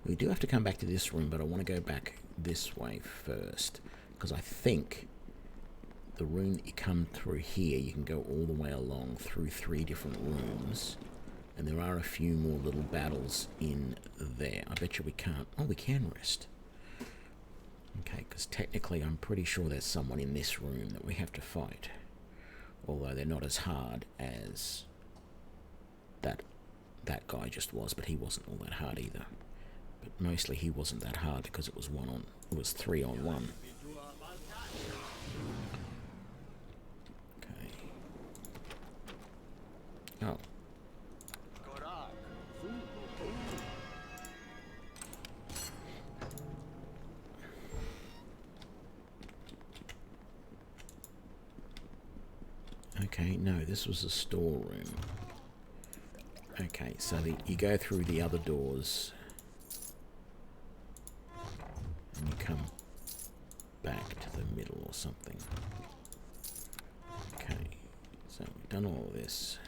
We do have to come back to this room, but I want to go back this way first, because I think the room that you come through here, you can go all the way along through 3 different rooms, and there are a few more little battles in there. I bet you we can't... Oh, we can rest. Okay, because technically I'm pretty sure there's someone in this room that we have to fight, although they're not as hard as that guy just was, but he wasn't all that hard either. But mostly he wasn't that hard because it was 3 on 1. Okay. Oh. Okay, no, this was a storeroom. Okay, so you go through the other doors and you come back to the middle or something. Okay, so we've done all of this.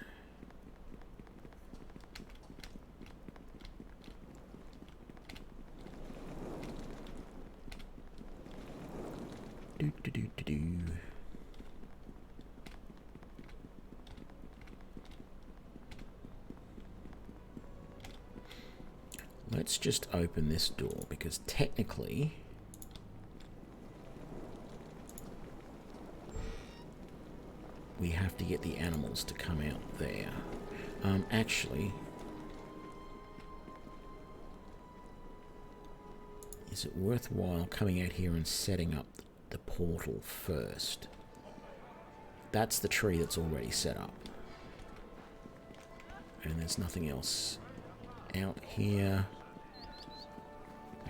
Do do do do do. Let's just open this door, because technically we have to get the animals to come out there. Actually, is it worthwhile coming out here and setting up the portal first? That's the tree that's already set up. And there's nothing else out here.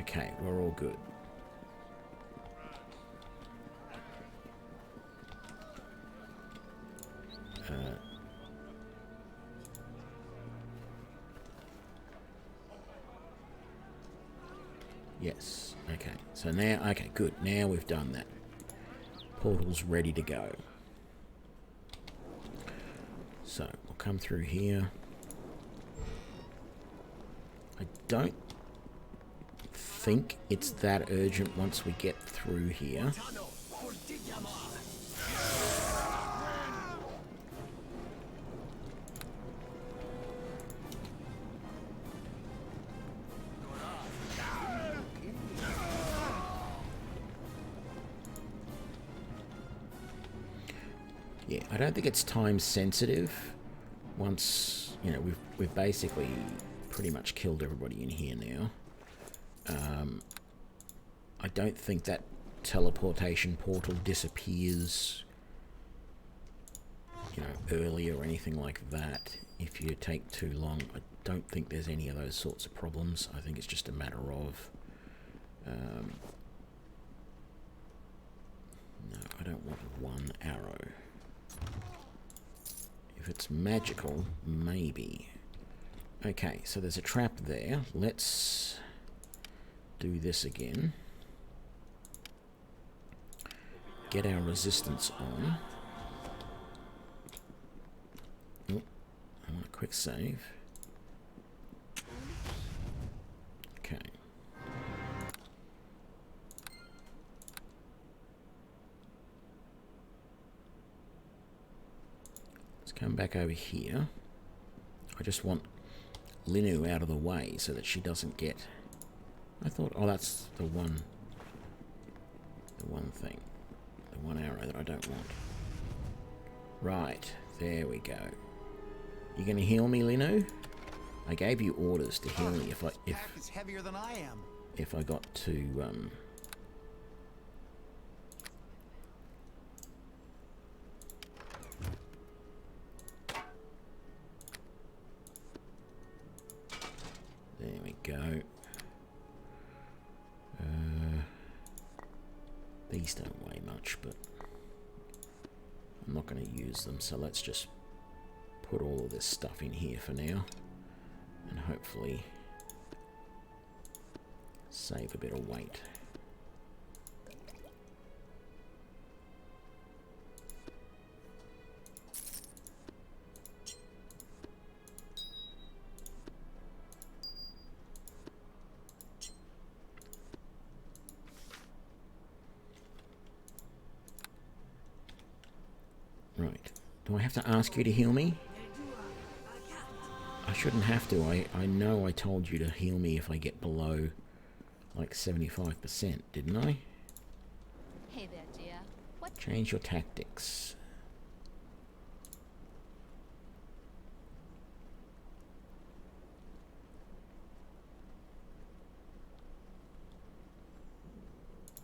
Okay, we're all good. Yes, okay. So now, okay, good. Now we've done that. Portal's ready to go. So, we'll come through here. I don't think it's that urgent once we get through here. Yeah, I don't think it's time sensitive. Once, you know, we've basically pretty much killed everybody in here now. I don't think that teleportation portal disappears, you know, early or anything like that if you take too long. I don't think there's any of those sorts of problems. I think it's just a matter of... no, I don't want 1 arrow. If it's magical, maybe. Okay, so there's a trap there. Let's do this again. Get our resistance on. Oh, I want a quick save. Okay. Let's come back over here. I just want Linu out of the way so that she doesn't get... I thought, oh, that's the one thing. The 1 arrow that I don't want. Right, there we go. You gonna heal me, Linu? I gave you orders to heal me It's heavier than I am. if I got to there we go. These don't weigh much, but I'm not going to use them, so let's just put all of this stuff in here for now, and hopefully save a bit of weight. Do I have to ask you to heal me? I shouldn't have to. I know I told you to heal me if I get below like 75%, didn't I? Hey there, dear. What? Change your tactics.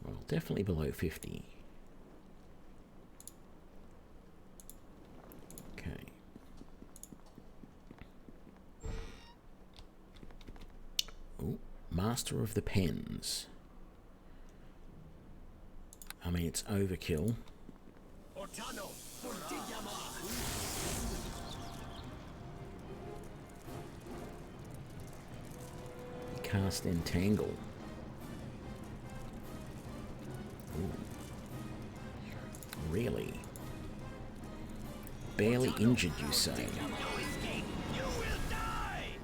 Well, definitely below 50. Okay. Oh, Master of the Pens. I mean, it's overkill. Ortano, Fortigama. Cast Entangle. Ooh. Really? Barely injured, you say? You will die.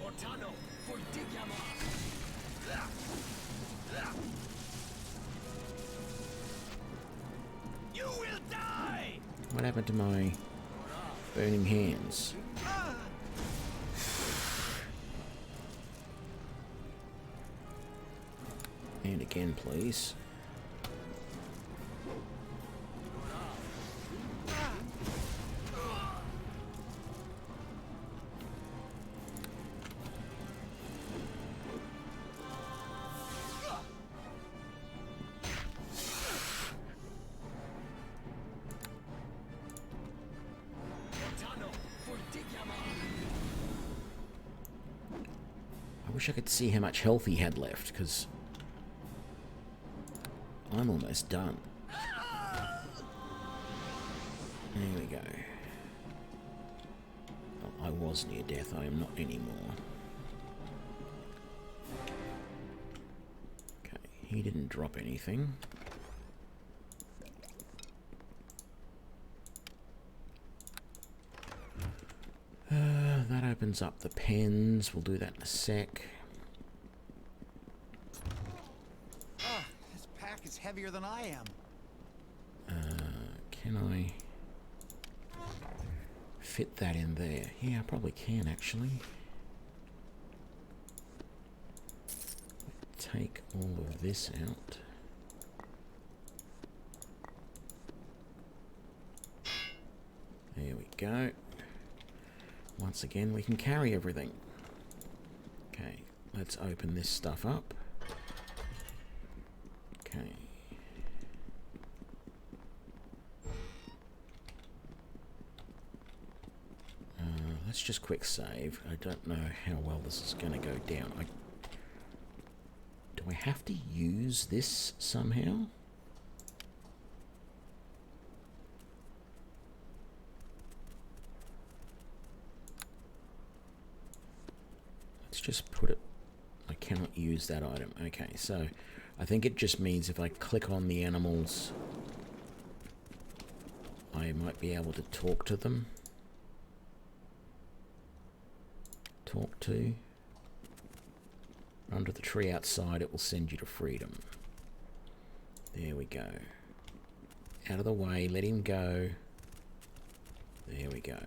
Ortano, Fortigama. You will die. What happened to my burning hands? And again, please. Ortano, Fortigama. I wish I could see how much health he had left, because I'm almost done. There we go. Well, I was near death. I am not anymore. Okay, he didn't drop anything. That opens up the pens. We'll do that in a sec. This pack is heavier than I am. Can I fit that in there? Yeah, I probably can, actually. Take all of this out. There we go. Once again, we can carry everything. Okay, let's open this stuff up. Okay. Let's just quick save. I don't know how well this is going to go down. Do I have to use this somehow? Let's just put it... I cannot use that item. Okay, so I think it just means if I click on the animals, I might be able to talk to them. Talk to. Under the tree outside, it will send you to freedom. There we go. Out of the way, let him go. There we go.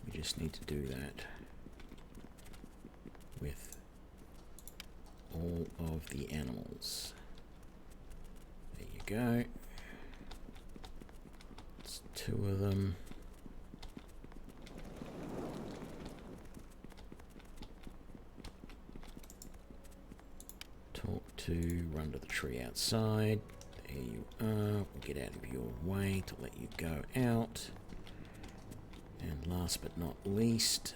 We just need to do that with all of the animals. There you go. It's 2 of them. Talk to, run to the tree outside. There you are. We'll get out of your way to let you go out. And last but not least,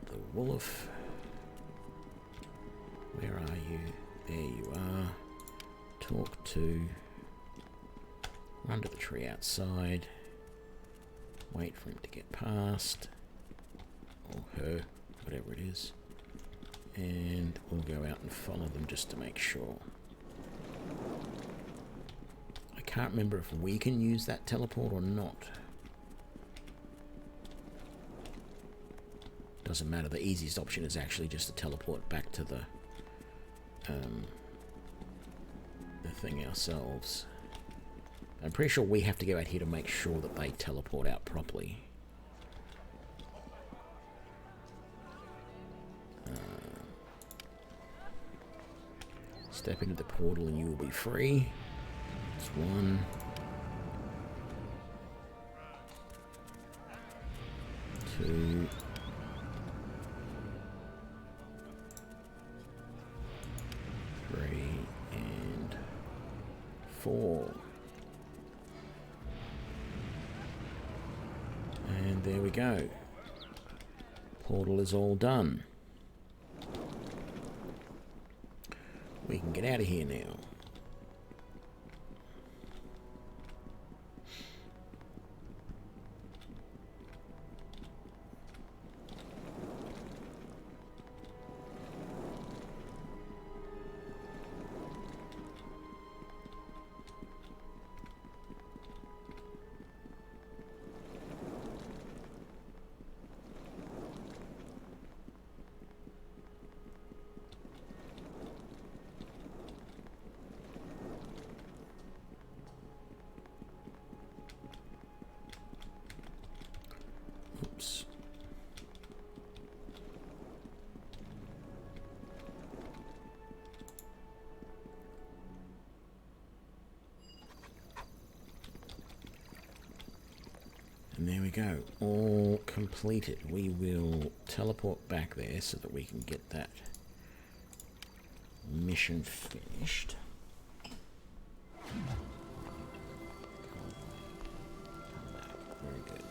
the wolf. Where are you? There you are. Talk to. Run to the tree outside. Wait for him to get past. Or her, whatever it is. And we'll go out and follow them just to make sure. I can't remember if we can use that teleport or not. doesn't matter. The easiest option is actually just to teleport back to the thing ourselves. I'm pretty sure we have to go out here to make sure that they teleport out properly. Step into the portal and you will be free. That's 1. 2. 3 and 4. And there we go. Portal is all done. We can get out of here now. Oops. And there we go, all completed. We will teleport back there so that we can get that mission finished. Very good.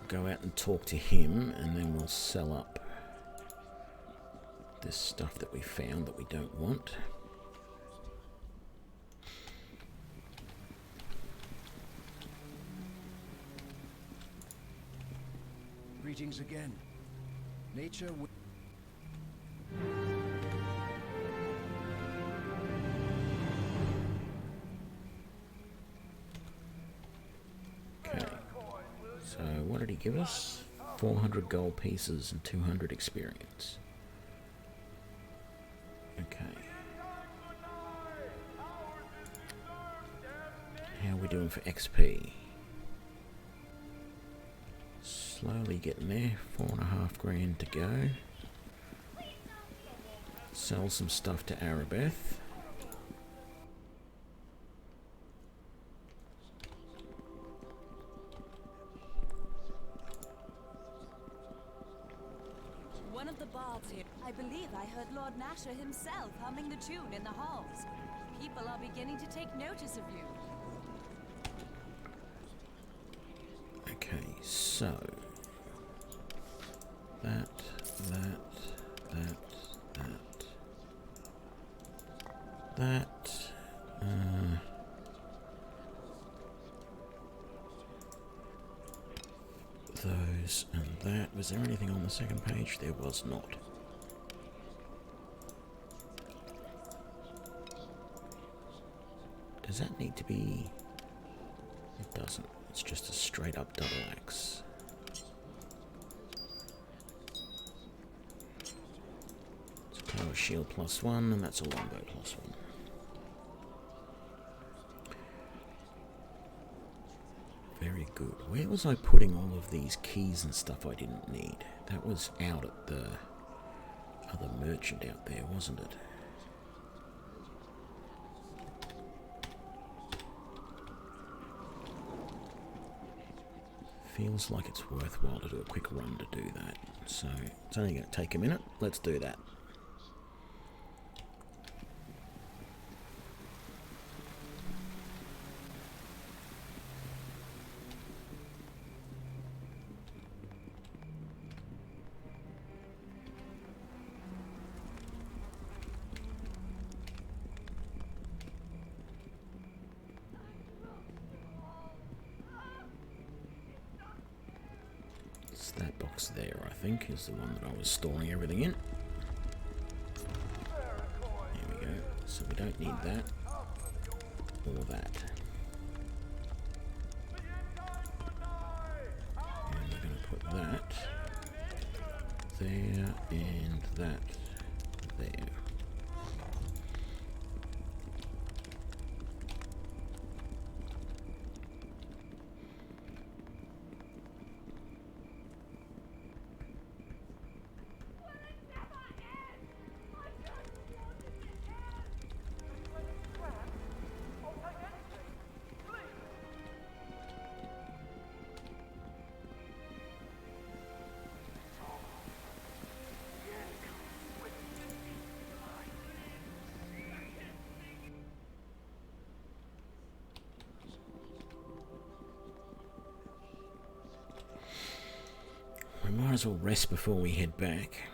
Go out and talk to him, and then we'll sell up this stuff that we found that we don't want. Greetings again. Nature will... Okay. So what did he give us? 400 gold pieces and 200 experience. Okay. How are we doing for XP? Slowly getting there. 4.5 grand to go. Sell some stuff to Arabeth. One of the bards here. I believe I heard Lord Nasher himself humming the tune in the halls. People are beginning to take notice of you. Okay, so that, those and that. Was there anything on the second page? There was not. Does that need to be... It doesn't. It's just a straight up double axe. It's power shield +1, and that's a longbow +1. Very good. Where was I putting all of these keys and stuff I didn't need? That was out at the other merchant out there, wasn't it? Feels like it's worthwhile to do a quick run to do that. So it's only going to take a minute. Let's do that. That box there, I think, is the one that I was storing everything in. There we go. So we don't need that or that. there, and that there. We might as well rest before we head back.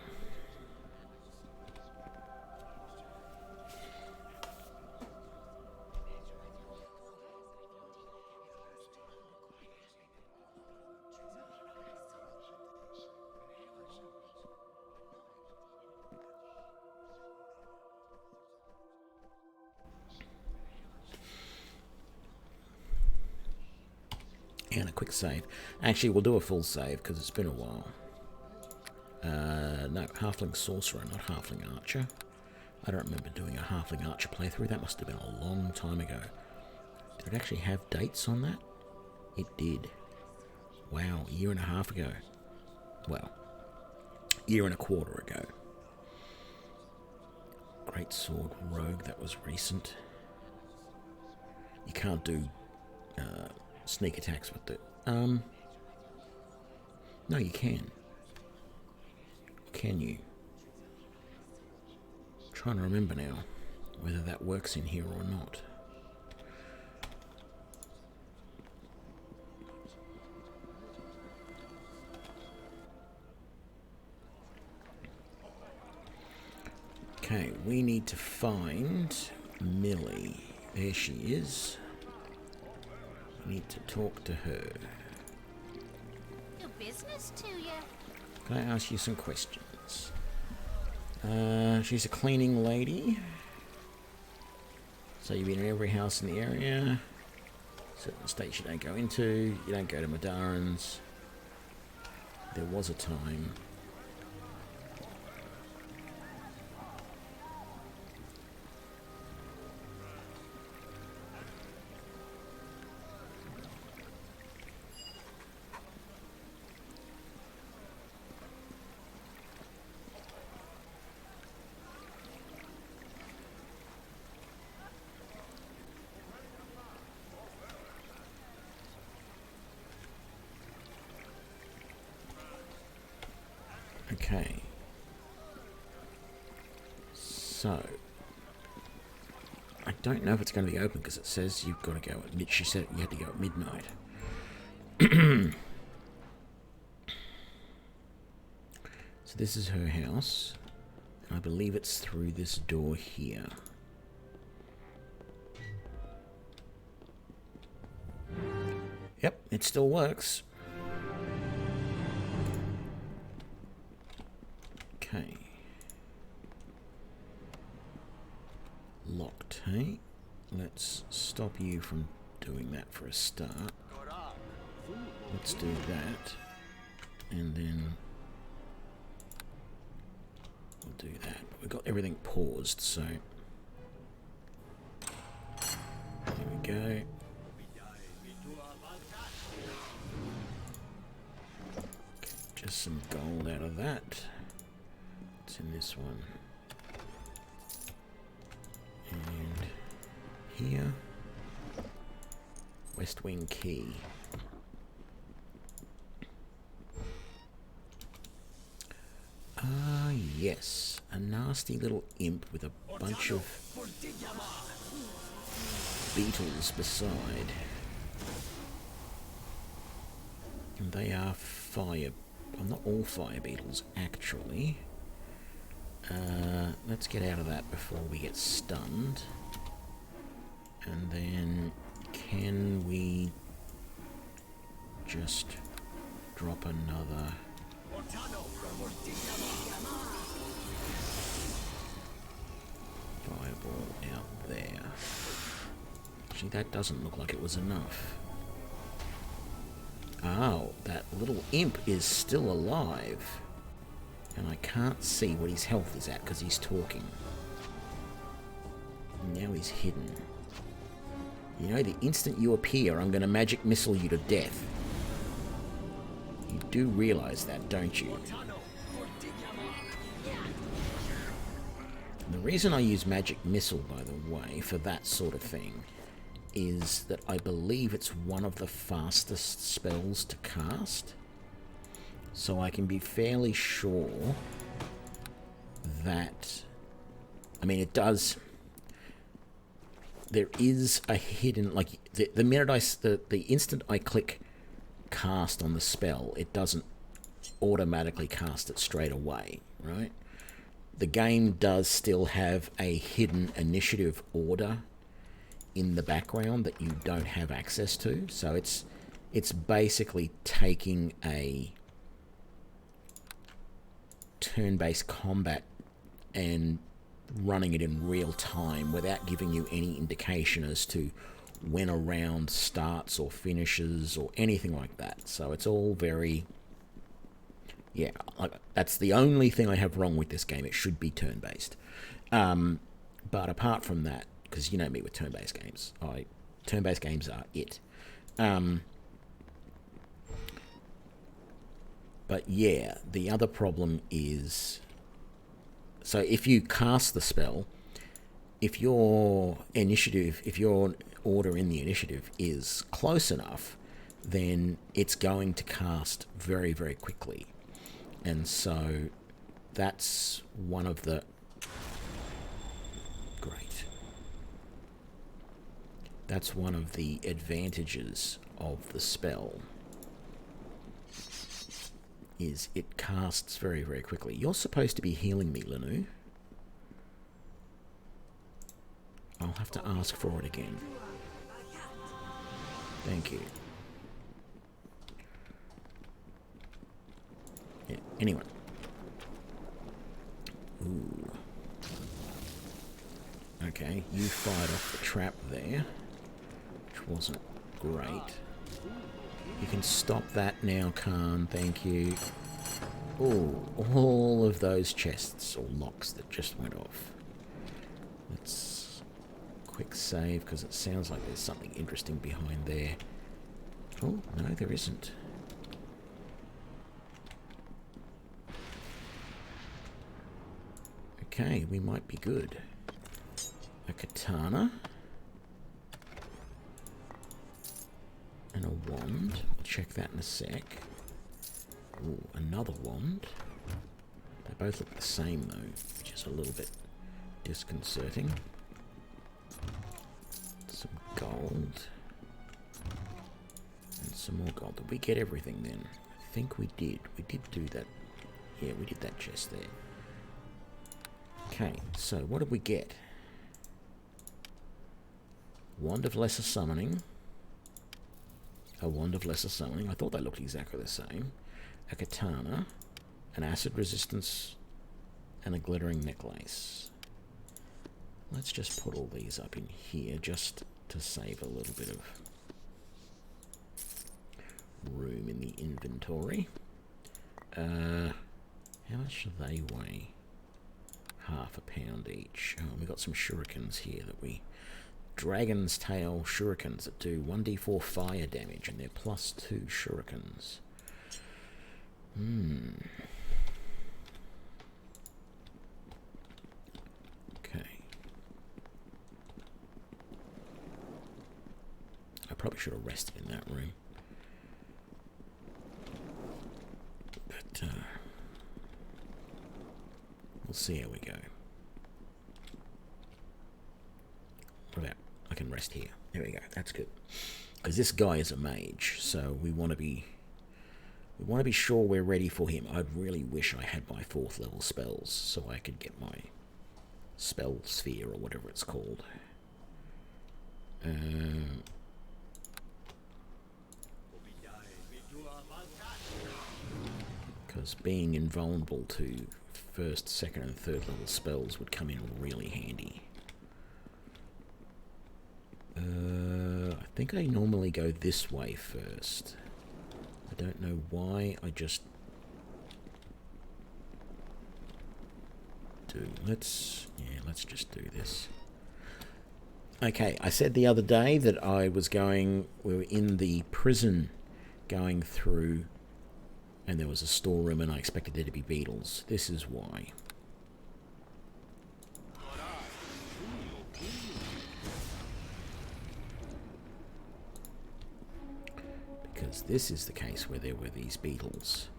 And a quick save. Actually, we'll do a full save because it's been a while. No, Halfling Sorcerer, not Halfling Archer. I don't remember doing a Halfling Archer playthrough. That must have been a long time ago. Did it actually have dates on that? It did. Wow, a year and a half ago. Well, year and a quarter ago. Great Sword Rogue, that was recent. You can't do sneak attacks with it. No, you can. Can you? I'm trying to remember now whether that works in here or not. Okay, we need to find Millie. There she is. We need to talk to her. No business to you. Can I ask you some questions? She's a cleaning lady. So you've been in every house in the area. Certain states you don't go into. You don't go to Madaran's. There was a time. Okay. So, I don't know if it's going to be open because it says you've got to go at she said you had to go at midnight. So this is her house, and I believe it's through this door here. Yep, it still works. Okay. Locked, hey? Let's stop you from doing that for a start. Let's do that. And then we'll do that. We've got everything paused, so there we go. Just some gold out of that. What's in this one? And here, West Wing Key. Ah, yes, a nasty little imp with a bunch of beetles beside. And they are fire. Well, not all fire beetles, actually. Let's get out of that before we get stunned. And then, can we just drop another fireball out there? Actually, that doesn't look like it was enough. Oh, that little imp is still alive. And I can't see what his health is at because he's talking. Now he's hidden. You know, the instant you appear, I'm going to magic missile you to death. You do realise that, don't you? And the reason I use magic missile, by the way, for that sort of thing, is that I believe it's one of the fastest spells to cast. So I can be fairly sure that... I mean, it does... There is a hidden... Like, the minute the instant I click cast on the spell, it doesn't automatically cast it straight away, right? The game does still have a hidden initiative order in the background that you don't have access to. So it's basically taking a turn-based combat and running it in real time without giving you any indication as to when a round starts or finishes or anything like that. So it's all very... Yeah, that's the only thing I have wrong with this game. It should be turn-based. But apart from that, because you know me with turn-based games, turn-based games are it. But yeah, the other problem is... So if you cast the spell, if your order in the initiative is close enough, then it's going to cast very, very quickly. And so that's one of the... Great. That's one of the advantages of the spell, is it casts very, very quickly. You're supposed to be healing me, Lanu. I'll have to ask for it again. Thank you. Yeah, anyway. Ooh. Okay, you fired off the trap there, which wasn't great. You can stop that now, Khan. Thank you. Oh, all of those chests or locks that just went off. Let's quick save because it sounds like there's something interesting behind there. Oh, no, there isn't. Okay, we might be good. A katana. And a wand. I'll check that in a sec. Ooh, another wand. They both look the same though, which is a little bit disconcerting. Some gold. And some more gold. Did we get everything then? I think we did. We did do that. Yeah, we did that chest there. Okay, so what did we get? Wand of Lesser Summoning. A Wand of Lesser Summoning. I thought they looked exactly the same. A katana. An acid resistance. And a glittering necklace. Let's just put all these up in here just to save a little bit of room in the inventory. How much do they weigh? Half a pound each. Oh, we got some shurikens here that we... Dragon's Tail shurikens that do 1d4 fire damage, and they're +2 shurikens. Okay. I probably should have rested in that room. But, we'll see how we go. What about... I can rest here. There we go. That's good. Because this guy is a mage, so we want to be sure we're ready for him. I'd really wish I had my 4th level spells so I could get my spell sphere or whatever it's called. Because being invulnerable to 1st, 2nd and 3rd level spells would come in really handy. I think I normally go this way first. I don't know why, I just do? Let's just do this. Okay, I said the other day that we were in the prison going through, and there was a storeroom, and I expected there to be beetles. This is why. Because this is the case where there were these beetles.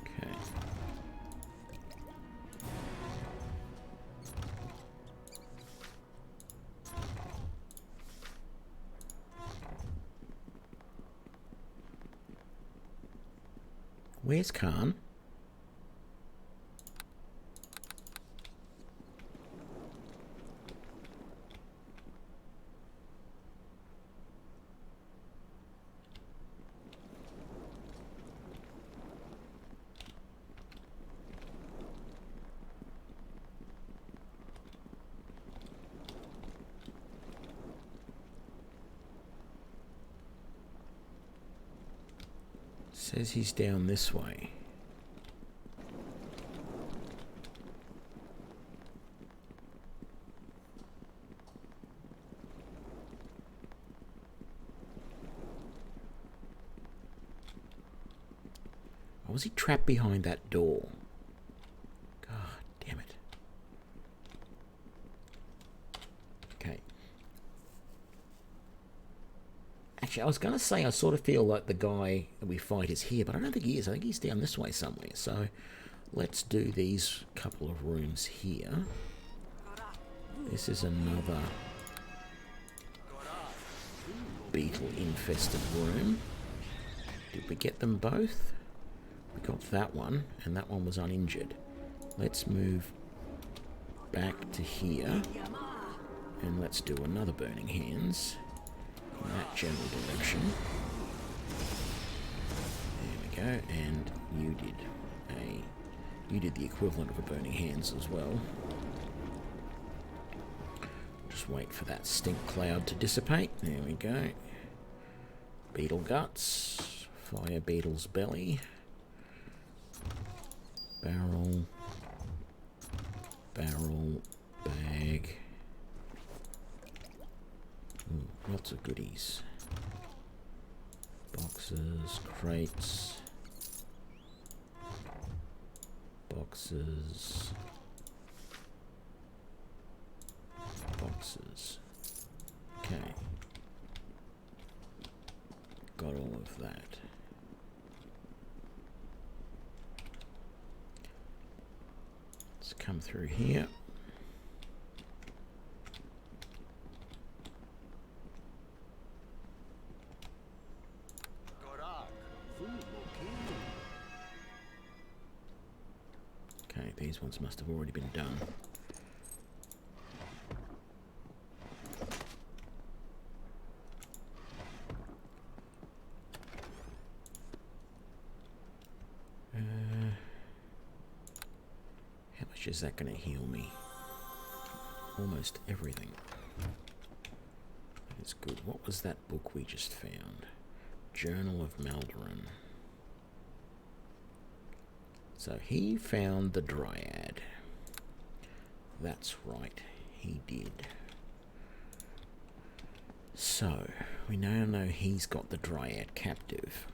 Okay. Where's Khan? Says he's down this way. Or was he trapped behind that door? God damn it. Okay. Actually, I was going to say I sort of feel like the guy that we fight is here, but I don't think he is. I think he's down this way somewhere. So let's do these couple of rooms here. This is another beetle-infested room. Did we get them both? We got that one, and that one was uninjured. Let's move back to here, and let's do another Burning Hands in that general direction. There we go, and you did the equivalent of a Burning Hands as well. Just wait for that stink cloud to dissipate. There we go. Beetle guts, fire beetle's belly, barrel, bag. Ooh, lots of goodies. Boxes, crates, boxes. Okay. Got all of that. Let's come through here. Okay, these ones must have already been done. How much is that going to heal me? Almost everything. That's good. What was that book we just found? Journal of Maldoran. So he found the Dryad. That's right, he did. So, we now know he's got the Dryad captive.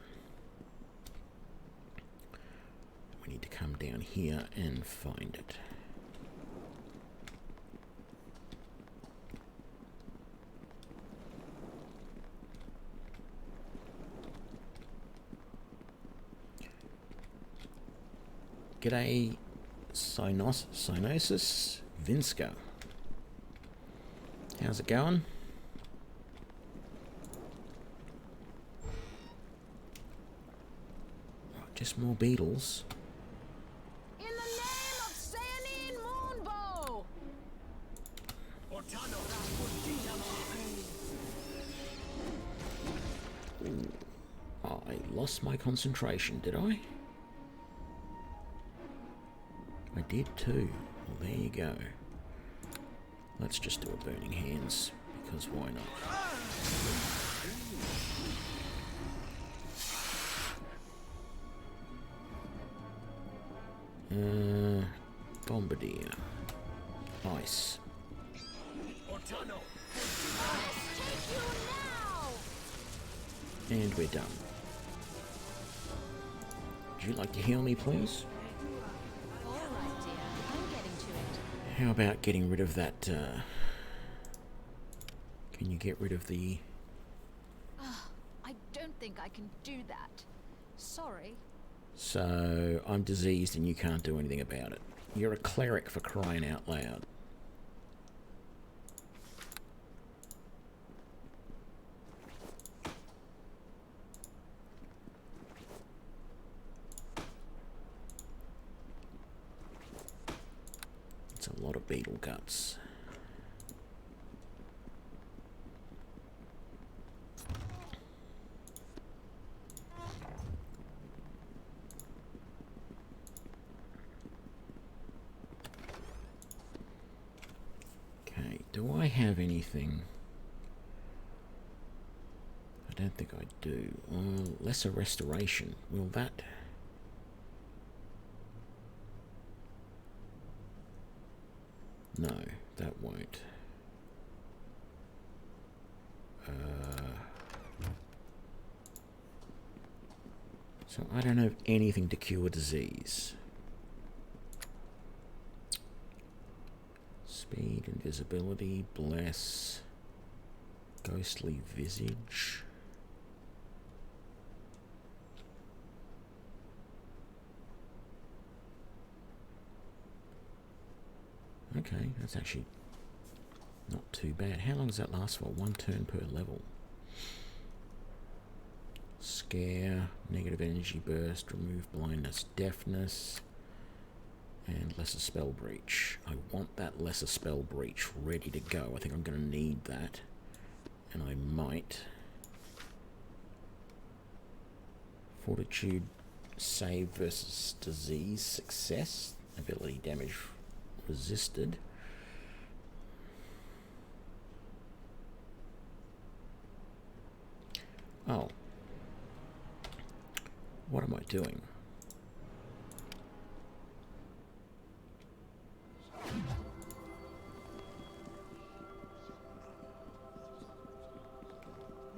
We need to come down here and find it. G'day, Cynosis Vinska. How's it going? Oh, just more beetles. In the name of Sayanine Moonbow! I lost my concentration, did I? I did too. Well, there you go. Let's just do a Burning Hands, because why not? Bombardier. Ice. And we're done. Would you like to heal me, please? All right, dear. I'm getting to it. How about getting rid of that, Can you get rid of the... I don't think I can do that. Sorry. So, I'm diseased and you can't do anything about it. You're a cleric, for crying out loud. It's a lot of beetle guts. Okay, do I have anything? I don't think I do. Lesser restoration. Will that... No, that won't. So I don't have anything to cure disease. Speed, invisibility, bless, ghostly visage. Okay, that's actually not too bad. How long does that last for? 1 turn per level. Scare, negative energy burst, remove blindness, deafness, and lesser spell breach. I want that lesser spell breach ready to go. I think I'm going to need that. And I might. Fortitude, save versus disease, success, ability damage resisted. Oh. What am I doing?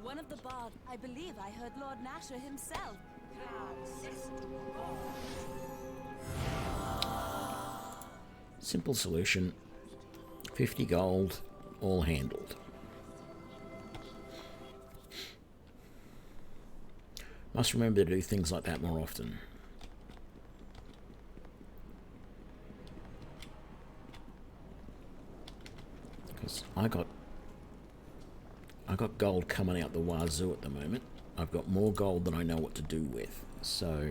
One of the bards. I believe I heard Lord Nasher himself. Simple solution. 50 gold, all handled. Must remember to do things like that more often. Because I got gold coming out the wazoo at the moment. I've got more gold than I know what to do with. So,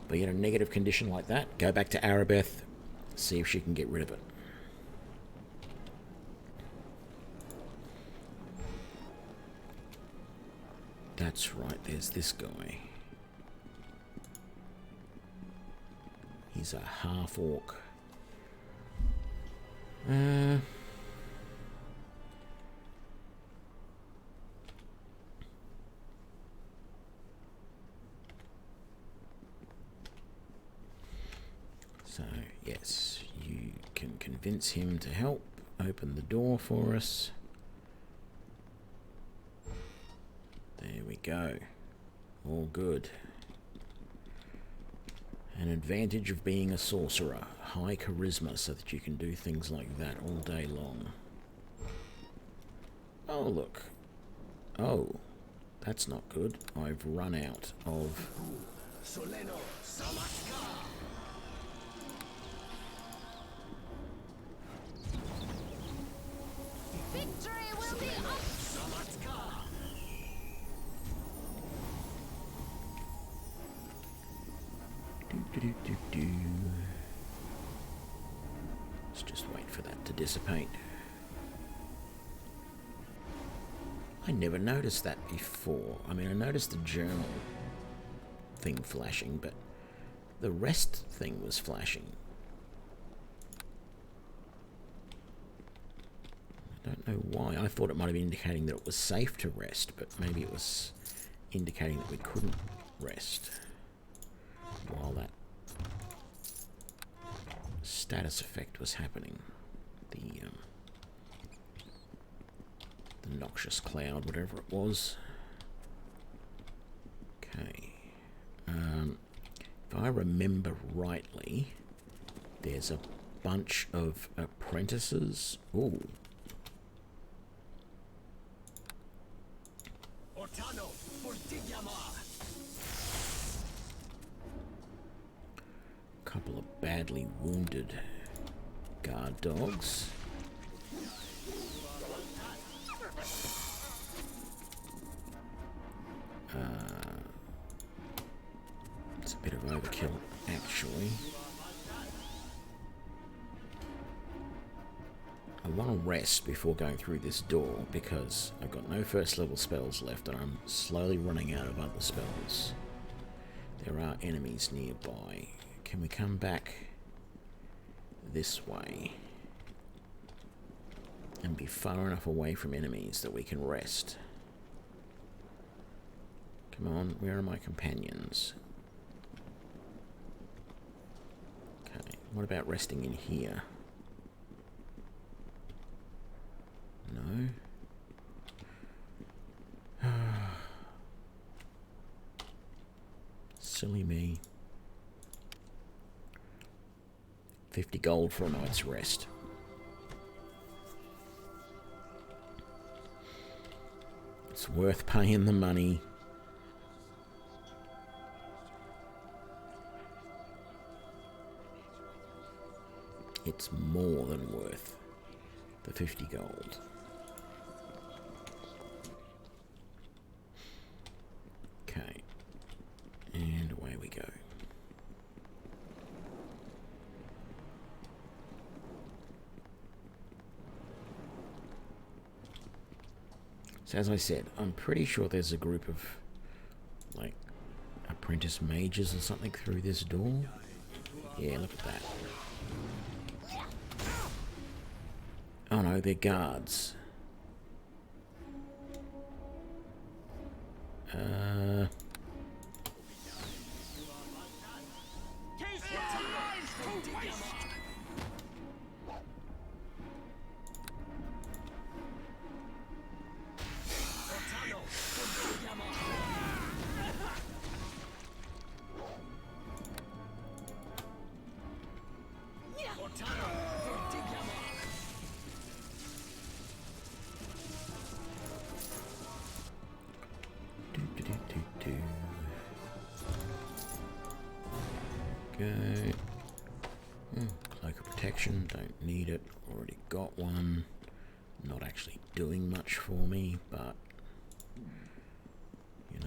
but in a negative condition like that, go back to Arabeth, see if she can get rid of it. That's right, there's this guy. He's a half-orc. So, yes, you can convince him to help open the door for us. There we go. All good. An advantage of being a sorcerer. High charisma so that you can do things like that all day long. Oh, look. Oh, that's not good. I've run out of... Victory will be up. Let's just wait for that to dissipate. I never noticed that before. I mean, I noticed the journal thing flashing, but the rest thing was flashing. I Don't know why. I thought it might have been indicating that it was safe to rest, but maybe it was indicating that we couldn't rest while that status effect was happening. The noxious cloud, whatever it was. Okay. If I remember rightly, there's a bunch of apprentices. Ooh. Couple of badly wounded guard dogs. It's a bit of overkill, actually. I want to rest before going through this door because I've got no first level spells left and I'm slowly running out of other spells. There are enemies nearby. Can we come back this way and be far enough away from enemies that we can rest? Come on, where are my companions? Okay, what about resting in here? No. Silly me. 50 gold for a night's rest. It's worth paying the money. It's more than worth the 50 gold. Okay. And away we go. So as I said, I'm pretty sure there's a group of, like, apprentice mages or something through this door. Yeah, look at that. Oh no, they're guards. Okay. Cloak of protection, don't need it. Already got one. Not actually doing much for me, but you know,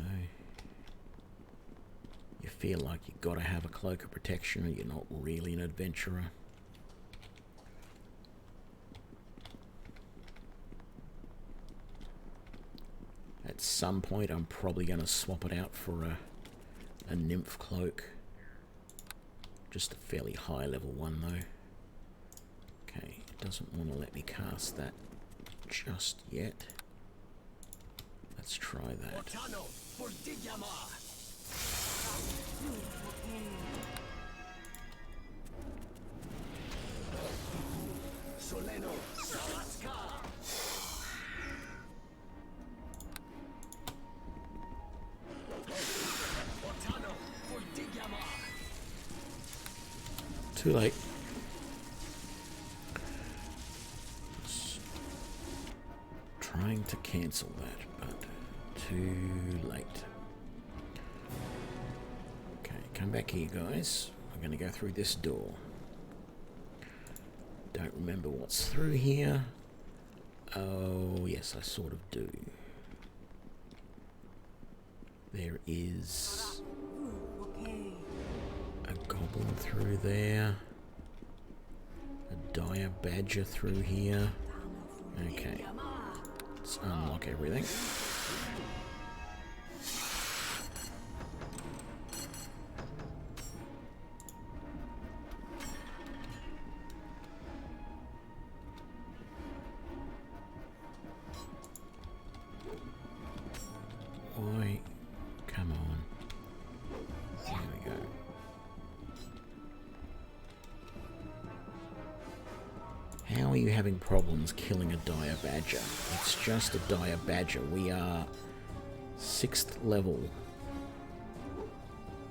you feel like you gotta have a cloak of protection or you're not really an adventurer. At some point I'm probably gonna swap it out for a nymph cloak. Just a fairly high level one though. Okay, it doesn't want to let me cast that just yet. Let's try that. Too late. Trying to cancel that, but too late. Okay, come back here, guys. We're going to go through this door. Don't remember what's through here. Oh, yes, I sort of do. There is a goblin through there. A dire badger through here. Okay. Let's unlock everything. How are you having problems killing a dire badger? It's just a dire badger. We are 6th level.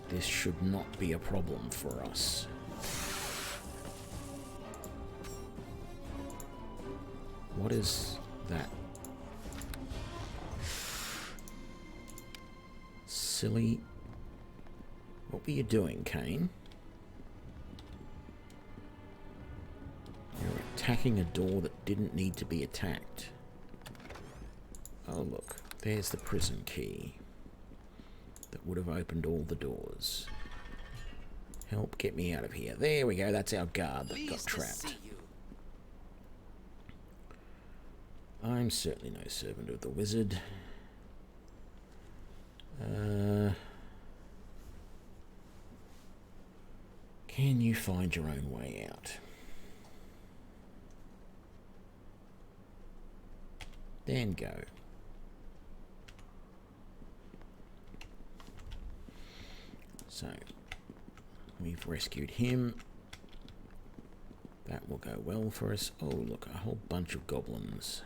This should not be a problem for us. What is that? Silly. What were you doing, Kane? You're attacking a door that didn't need to be attacked. Oh look, there's the prison key that would have opened all the doors. Help get me out of here. There we go, that's our guard that got trapped. I'm certainly no servant of the wizard. Can you find your own way out? Then go. So, we've rescued him. That will go well for us. Oh, look, a whole bunch of goblins.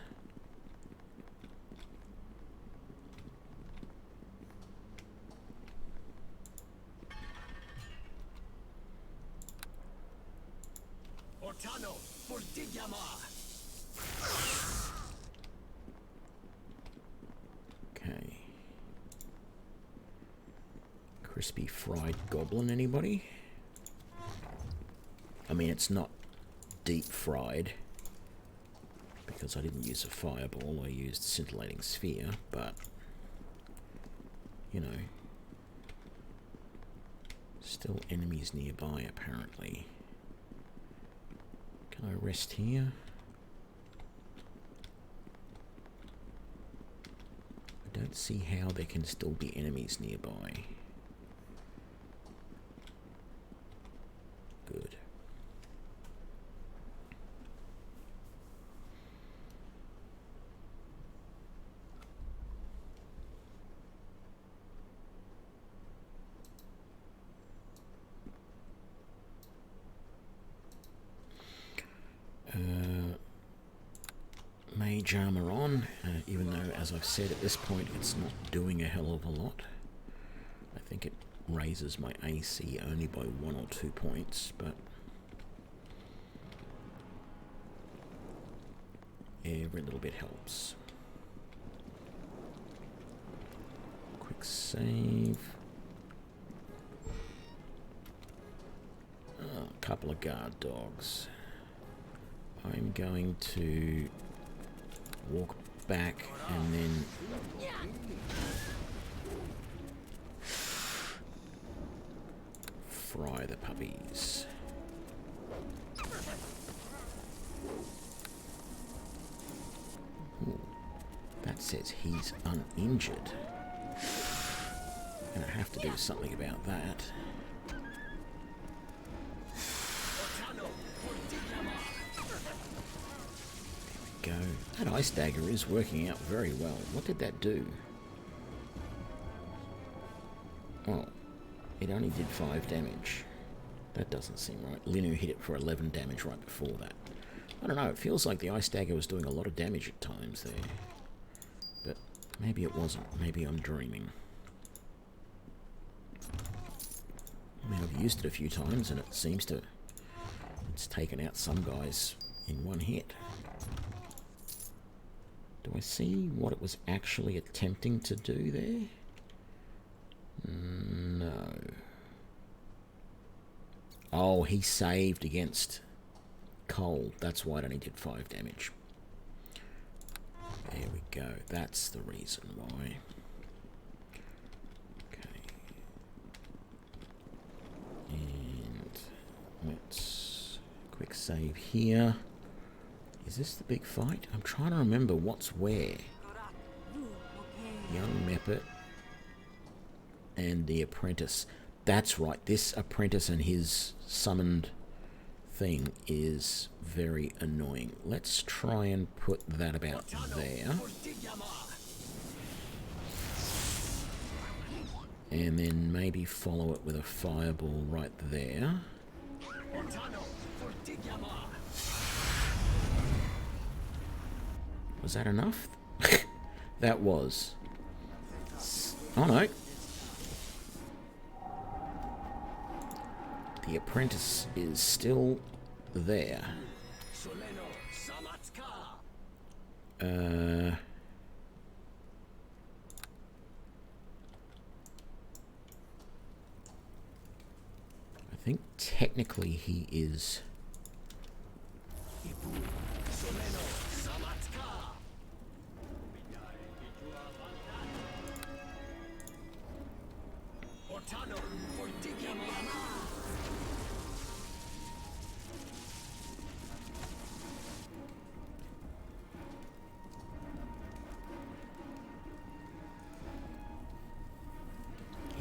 Okay. Crispy fried goblin, anybody? I mean, it's not deep fried because I didn't use a fireball, I used scintillating sphere, but you know, still enemies nearby apparently. Can I rest here? I don't see how there can still be enemies nearby. Good. Mage armor on, even though, as I've said, at this point it's not doing a hell of a lot. I think it raises my AC only by 1 or 2 points, but every little bit helps. Quick save. Oh, a couple of guard dogs. I'm going to walk back and then fry the puppies. Ooh, that says he's uninjured. Gonna have to do something about that. Go. That ice dagger is working out very well. What did that do? Oh, it only did 5 damage. That doesn't seem right. Linu hit it for 11 damage right before that. I don't know, it feels like the ice dagger was doing a lot of damage at times there. But maybe it wasn't. Maybe I'm dreaming. I mean, I've used it a few times and it seems to... it's taken out some guys in one hit. Do I see what it was actually attempting to do there? No. Oh, he saved against cold. That's why it only did 5 damage. There we go. That's the reason why. Okay. And let's quick save here. Is this the big fight? I'm trying to remember what's where. Young Meppet and the apprentice. That's right, this apprentice and his summoned thing is very annoying. Let's try and put that about there. And then maybe follow it with a fireball right there. Was that enough? That was. Oh no. The apprentice is still there. I think technically he is.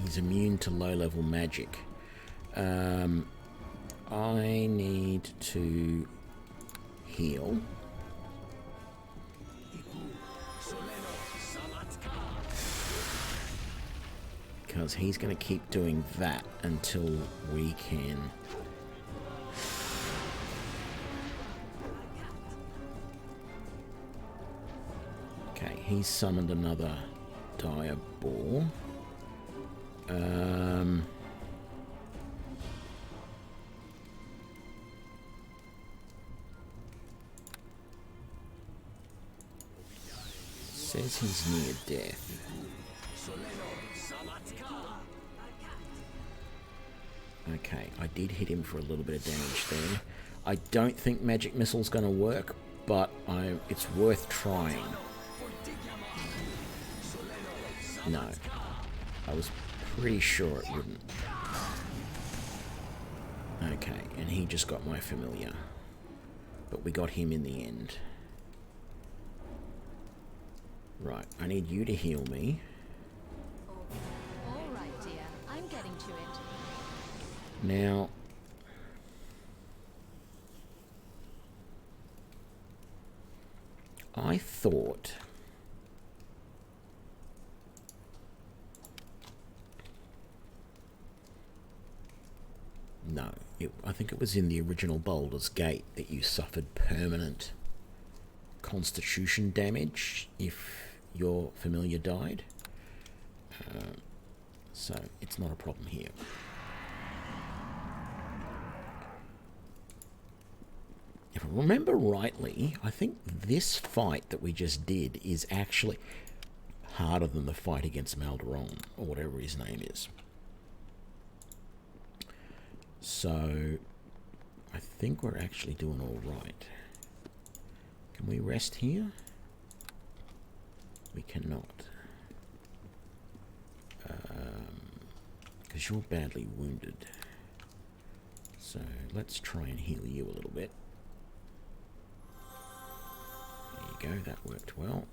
He's immune to low-level magic. I need to heal. Because he's going to keep doing that until we can... Okay, he's summoned another dire ball. Says he's near death. Okay, I did hit him for a little bit of damage there. I don't think magic missile's going to work, but it's worth trying. No, I was pretty sure it wouldn't. Okay, and he just got my familiar. But we got him in the end. Right, I need you to heal me. All right, dear. I'm getting to it. Now... I thought... No, I think it was in the original Baldur's Gate that you suffered permanent constitution damage if your familiar died. So it's not a problem here. If I remember rightly, I think this fight that we just did is actually harder than the fight against Malderon, or whatever his name is. So, I think we're actually doing all right. Can we rest here? We cannot. Because you're badly wounded. So, let's try and heal you a little bit. There you go, that worked well.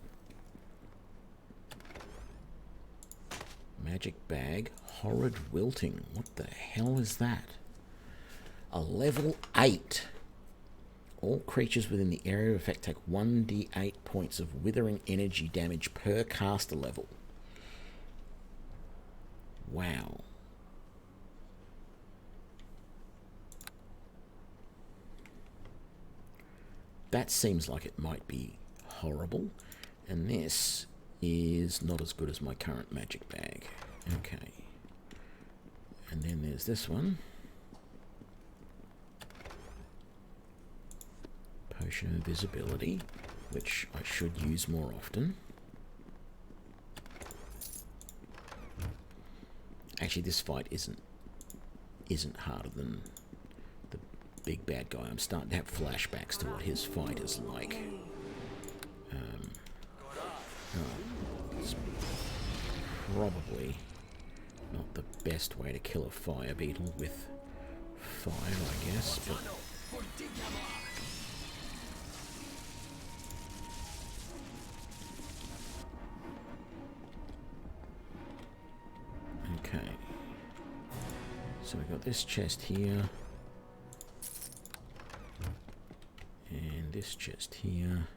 Magic bag. Horrid wilting. What the hell is that? A level 8. All creatures within the area of effect take 1d8 points of withering energy damage per caster level. Wow. That seems like it might be horrible. And this is not as good as my current magic bag. Okay. And then there's this one. Potion of invisibility, which I should use more often. Actually, this fight isn't harder than the big bad guy. I'm starting to have flashbacks to what his fight is like. It's probably not the best way to kill a fire beetle with fire, I guess, but... Okay. So we've got this chest here. And this chest here.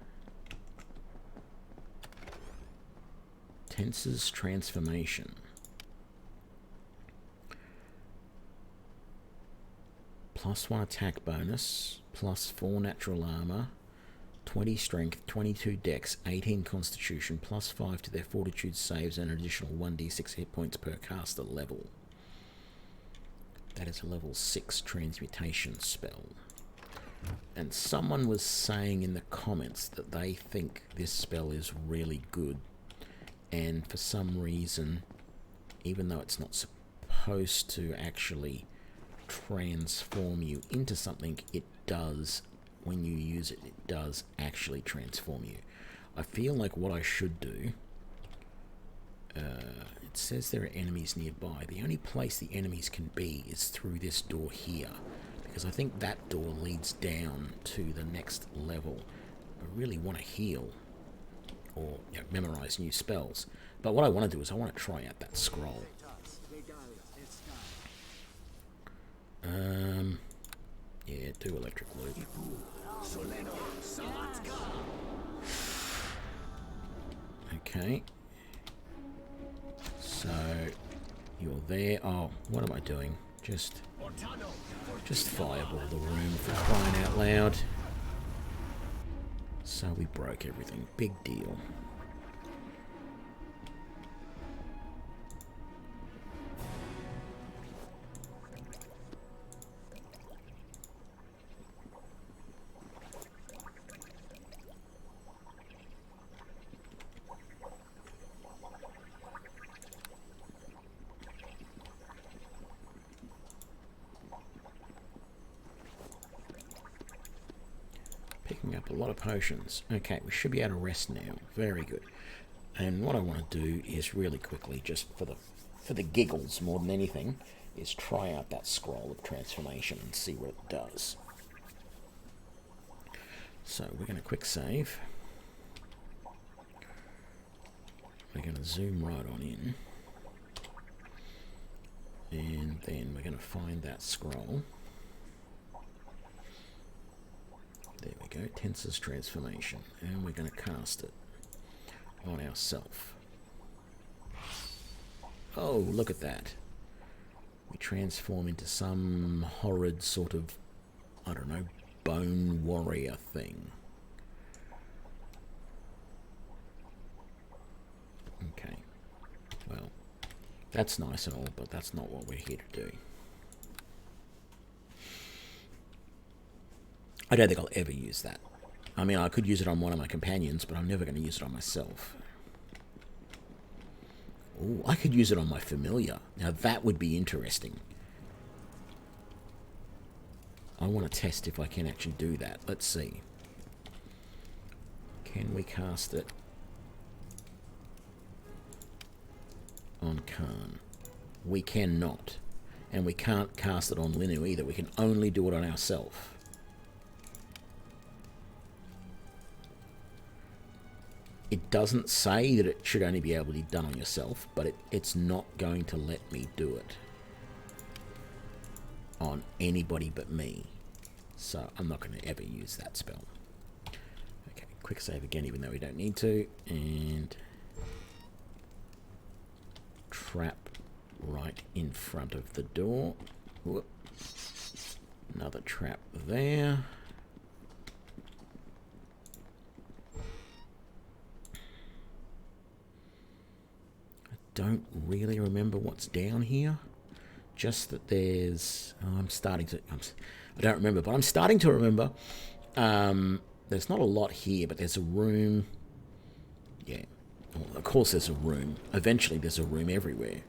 Tense's Transformation. +1 attack bonus, +4 natural armor, 20 strength, 22 dex, 18 constitution, plus 5 to their fortitude saves, and an additional 1d6 hit points per caster level. That is a level 6 transmutation spell. And someone was saying in the comments that they think this spell is really good. And for some reason, even though it's not supposed to actually transform you into something, it does. When you use it, it does actually transform you. I feel like what I should do... it says there are enemies nearby. The only place the enemies can be is through this door here, because I think that door leads down to the next level. I really want to heal or memorize new spells, but what I want to do is I want to try out that scroll. Yeah, do electric loop. Okay. So, you're there. Oh, what am I doing? Just fireball the room for crying out loud. So we broke everything. Big deal. Picking up a lot of potions. Okay, we should be able to rest now. Very good. And what I want to do is really quickly, just for the giggles more than anything, is try out that scroll of transformation and see what it does. So we're going to quick save. We're going to zoom right on in. And then we're going to find that scroll. There we go, Tensor's Transformation. And we're going to cast it on ourself. Oh, look at that. We transform into some horrid sort of, I don't know, bone warrior thing. Okay. Well, that's nice and all, but that's not what we're here to do. I don't think I'll ever use that. I mean, I could use it on one of my companions, but I'm never going to use it on myself. Oh, I could use it on my familiar. Now that would be interesting. I want to test if I can actually do that. Let's see. Can we cast it on Khan? We cannot. And we can't cast it on Linu either. We can only do it on ourselves. It doesn't say that it should only be able to be done on yourself, but it's not going to let me do it on anybody but me. So I'm not going to ever use that spell. Okay, quick save again, even though we don't need to. And trap right in front of the door. Whoop. Another trap there. Don't really remember what's down here. Just that there's... Oh, I don't remember, but I'm starting to remember. There's not a lot here, but there's a room. Yeah. Well, of course there's a room. Eventually there's a room everywhere.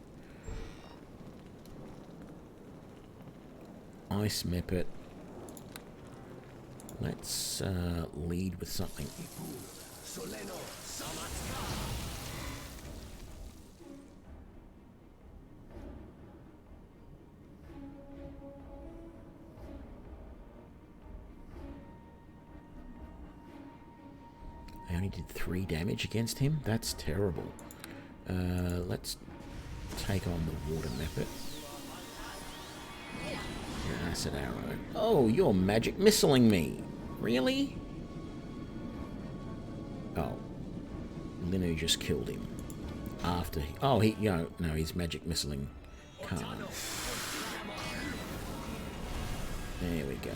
Ice Meppet. Let's lead with something. I only did 3 damage against him? That's terrible. Let's take on the Water Meppet. Your Acid Arrow. Oh, you're magic missiling me. Really? Oh. Linu just killed him. After he... Oh, no, he's magic missiling Khan. There we go.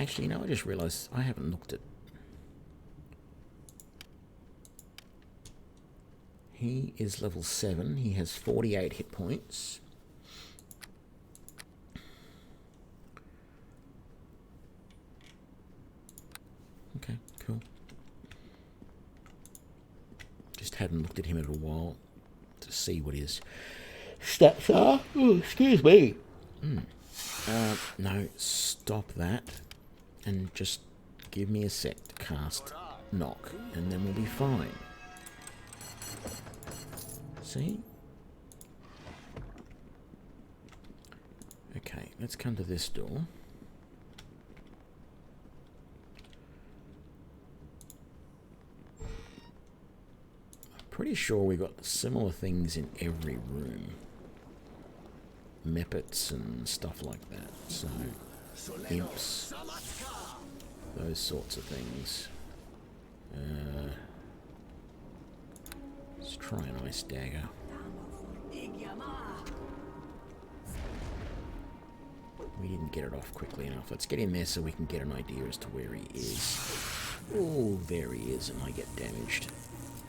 Actually, I just realised I haven't looked at... He is level 7. He has 48 hit points. Okay, cool. Just hadn't looked at him in a while to see what his stats are. Oh, excuse me. No, stop that. And just give me a sec to cast knock, and then we'll be fine. See? Okay, let's come to this door. Pretty sure we got similar things in every room. Meppets and stuff like that. So, imps. Those sorts of things. Let's try an ice dagger. We didn't get it off quickly enough. Let's get in there so we can get an idea as to where he is. Oh, there he is, and I get damaged.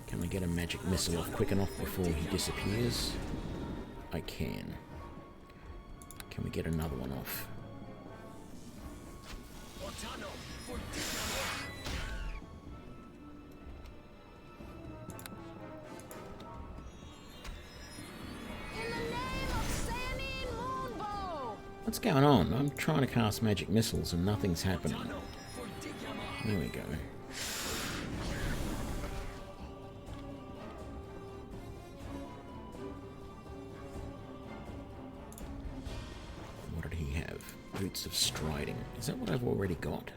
Can I get a magic missile off quick enough before he disappears? I can. Can we get another one off? What's going on? I'm trying to cast magic missiles and nothing's happening. There we go. What did he have? Boots of striding. Is that what I've already got?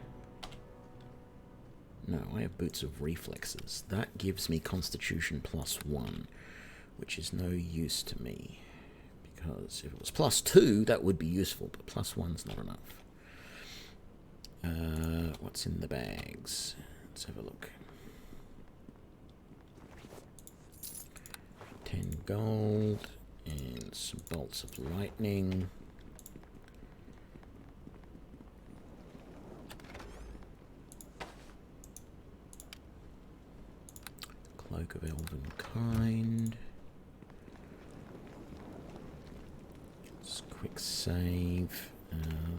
No, I have boots of reflexes. That gives me constitution +1, which is no use to me. Because if it was +2, that would be useful, but +1's not enough. What's in the bags? Let's have a look. 10 gold and some bolts of lightning. Cloak of Elven Kind. Quick save.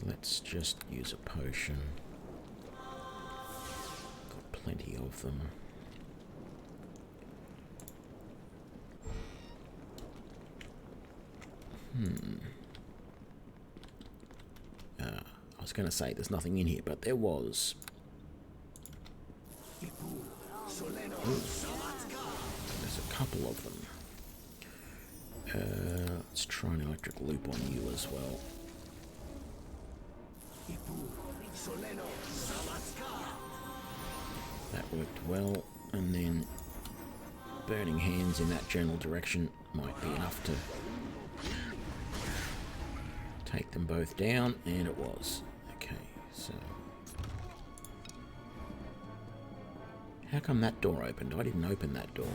Let's just use a potion. Got plenty of them. I was going to say there's nothing in here, but there was. Ooh. There's a couple of them. Let's try an electric loop on you as well. That worked well, and then burning hands in that general direction might be enough to take them both down, and it was. Okay, so... How come that door opened? I didn't open that door.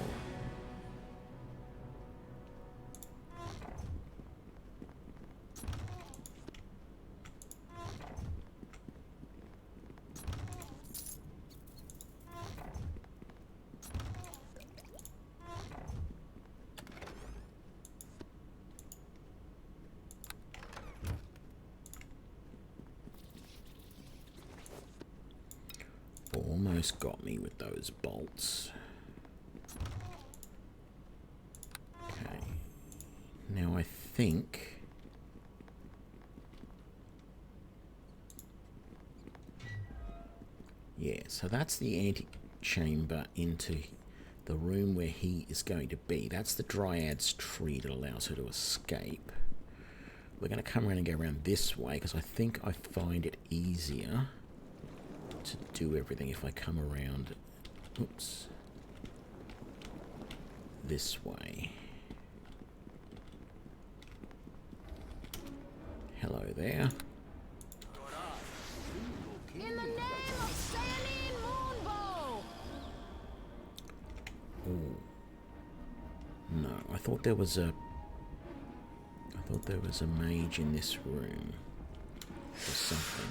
Almost got me with those bolts. Okay. Now I think... Yeah, so that's the antechamber into the room where he is going to be. That's the Dryad's tree that allows her to escape. We're going to come around and go around this way because I think I find it easier to do everything if I come around, oops, this way. Hello there. In the name of Saline Moonbow! Oh. No, I thought there was a mage in this room or something,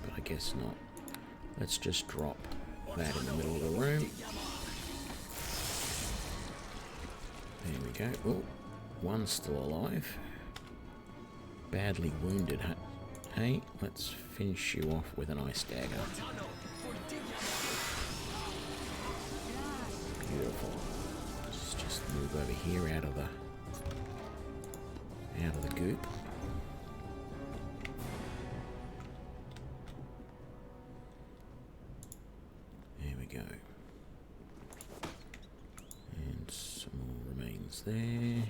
but I guess not. Let's just drop that in the middle of the room. There we go. Oh, one's still alive. Badly wounded. Hey, let's finish you off with an ice dagger. Beautiful. Let's just move over here out of the goop. There we go. And some more remains there.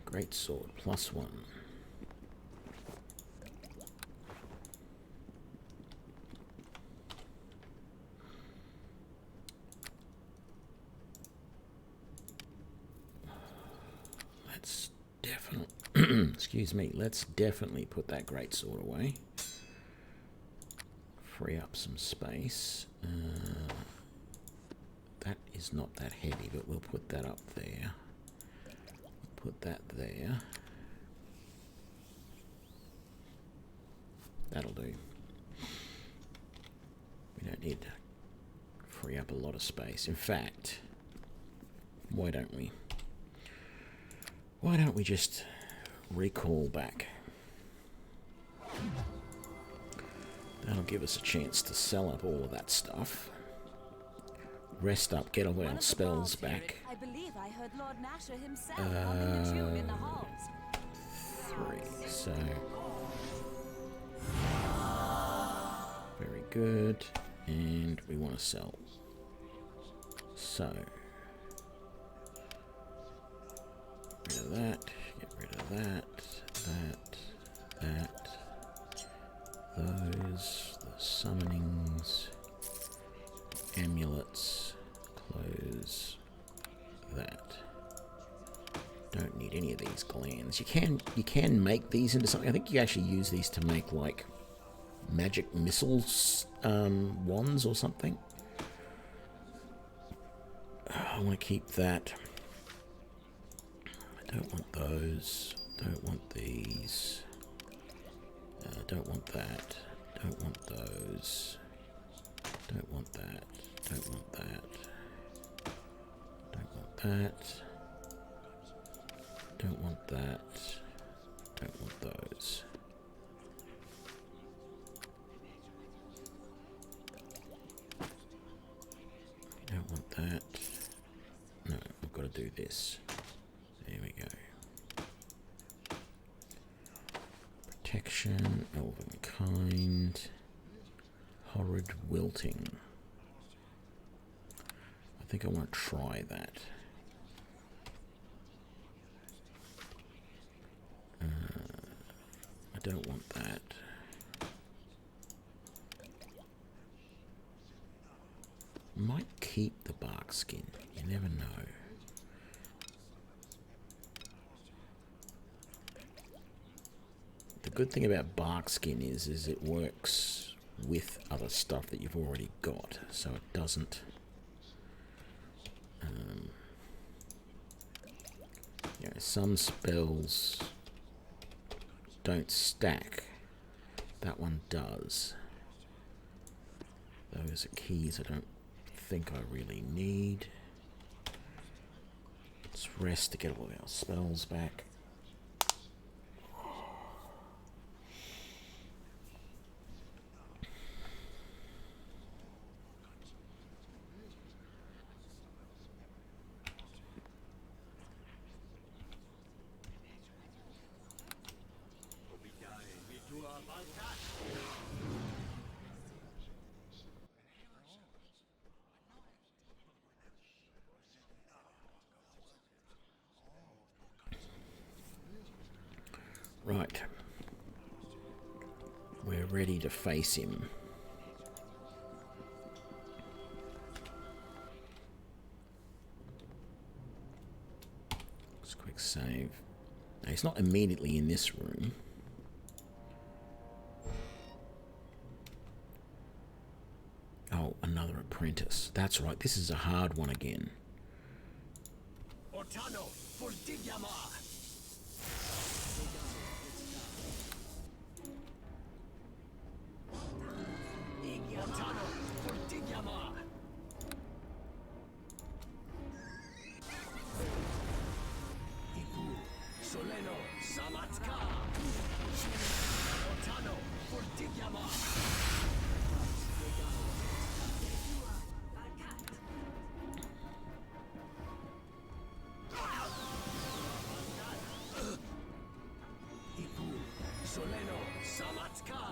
Great sword, +1. Let's definitely, excuse me, let's definitely put that great sword away. Free up some space. That is not that heavy, but we'll put that up there. Put that there. That'll do. We don't need to free up a lot of space. In fact, why don't we? Why don't we just recall back? That'll give us a chance to sell up all of that stuff. Rest up, get all our spells back. I believe I heard Lord Nasher himself humming a tune in the halls. 3, so very good, and we want to sell. So rid of that, get rid of that, those, the summonings, amulets, close that. Don't need any of these glands. You can make these into something. I think you actually use these to make like magic missiles wands or something. I want to keep that. I don't want those. Don't want these. Don't want that. Don't want those. Don't want that. Don't want that. Don't want that. Don't want that. Don't want those. Don't want that. No, I've got to do this. There we go. Protection, elven kind, horrid wilting. I think I want to try that. I don't want that. Might keep the bark skin. You never know. The good thing about bark skin is it works with other stuff that you've already got, so it doesn't. You know, some spells don't stack. That one does. Those are keys I don't think I really need. Let's rest to get all our spells back. we're ready to face him. Let's quick save. Now, he's not immediately in this room. Oh, another apprentice. That's right, this is a hard one again. Ortano, Fortigiama! Ortano, Fortigiama! Ipu, Soleno, Samatska! Ortano, Fortigiama! Soleno, Samatska!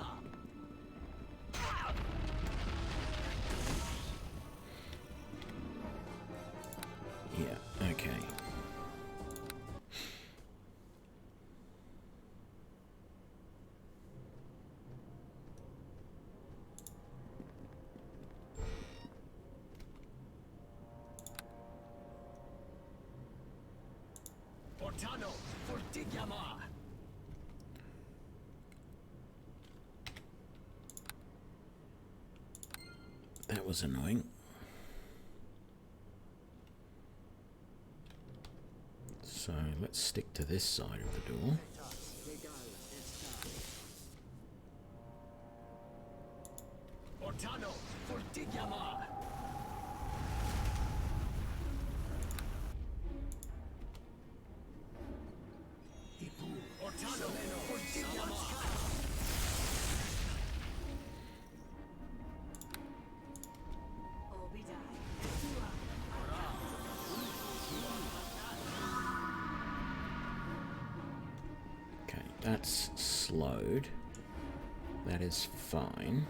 Yeah, okay. Ortano, Fortigiama! That was annoying. So let's stick to this side of the door. Ortano, Fortigiama! Ortano, Fortigiama! Okay, that's slowed. That is fine.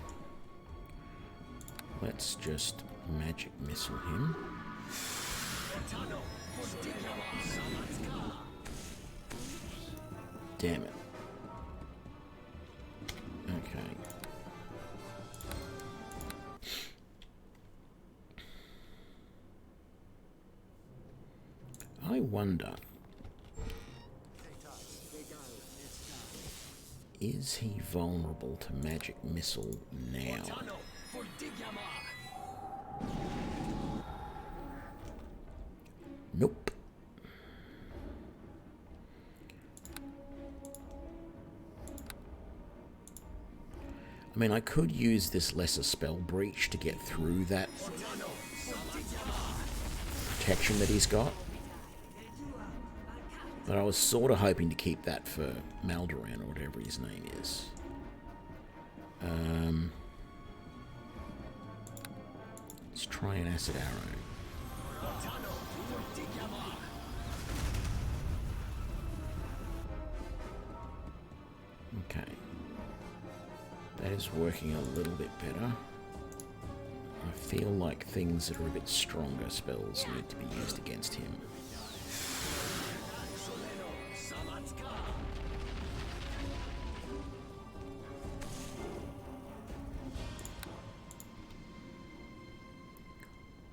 Let's just magic missile him. Ortano, Fortigiama! Samatska! Damn it. Okay. I wonder, is he vulnerable to magic missile now? Ortano, Fortigiama! Nope. I mean, I could use this lesser spell breach to get through that protection that he's got. But I was sort of hoping to keep that for Maldoran or whatever his name is. Let's try an acid arrow. Okay. That is working a little bit better. I feel like things that are a bit stronger spells need to be used against him.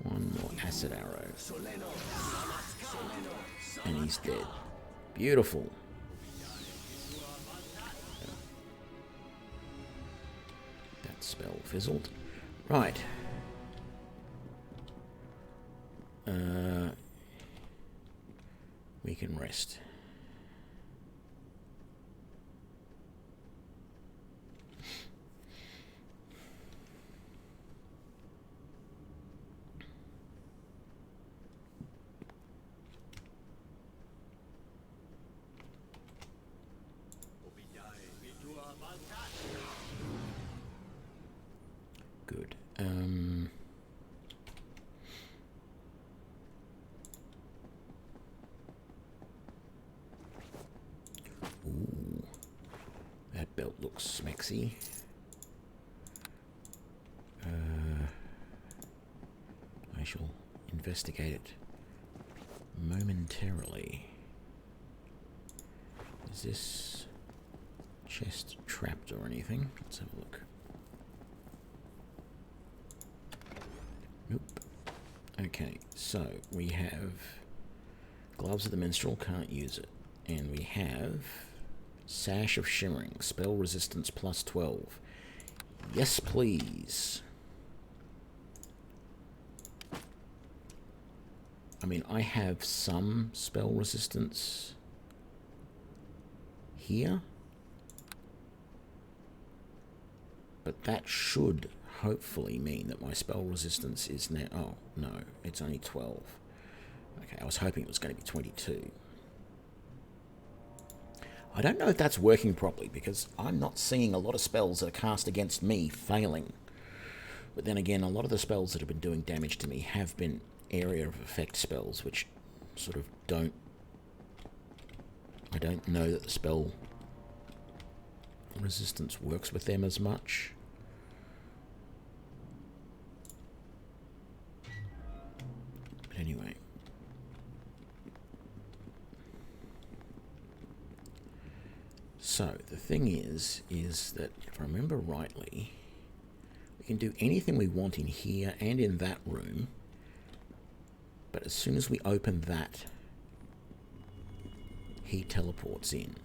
One more acid arrow. And he's dead. Beautiful. That spell fizzled. Right. We can rest. Good. Ooh, that belt looks smexy. I shall investigate it momentarily. Is this chest trapped or anything. Let's have a look. Nope. Okay, so we have Gloves of the Minstrel, can't use it. And we have Sash of Shimmering, spell resistance plus 12. Yes, please. I mean, I have some spell resistance here. But that should hopefully mean that my spell resistance is now... Oh, no, it's only 12. Okay, I was hoping it was going to be 22. I don't know if that's working properly, because I'm not seeing a lot of spells that are cast against me failing. But then again, a lot of the spells that have been doing damage to me have been area of effect spells, which sort of don't... I don't know that the spell resistance works with them as much. But anyway. So, the thing is that if I remember rightly, we can do anything we want in here and in that room, but as soon as we open that, he teleports in.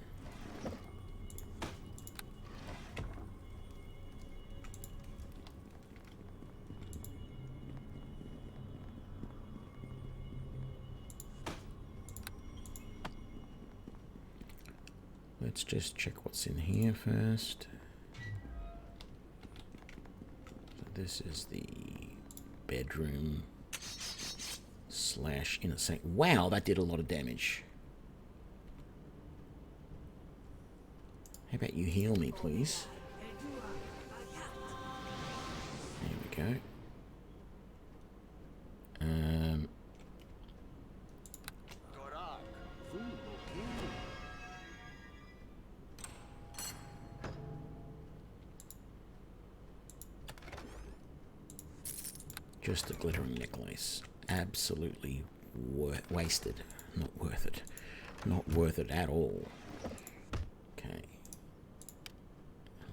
Let's just check what's in here first. So this is the bedroom / inner sanctum. Wow, that did a lot of damage. How about you heal me, please? There we go. Just a glittering necklace. Absolutely wasted. Not worth it. Not worth it at all. Okay.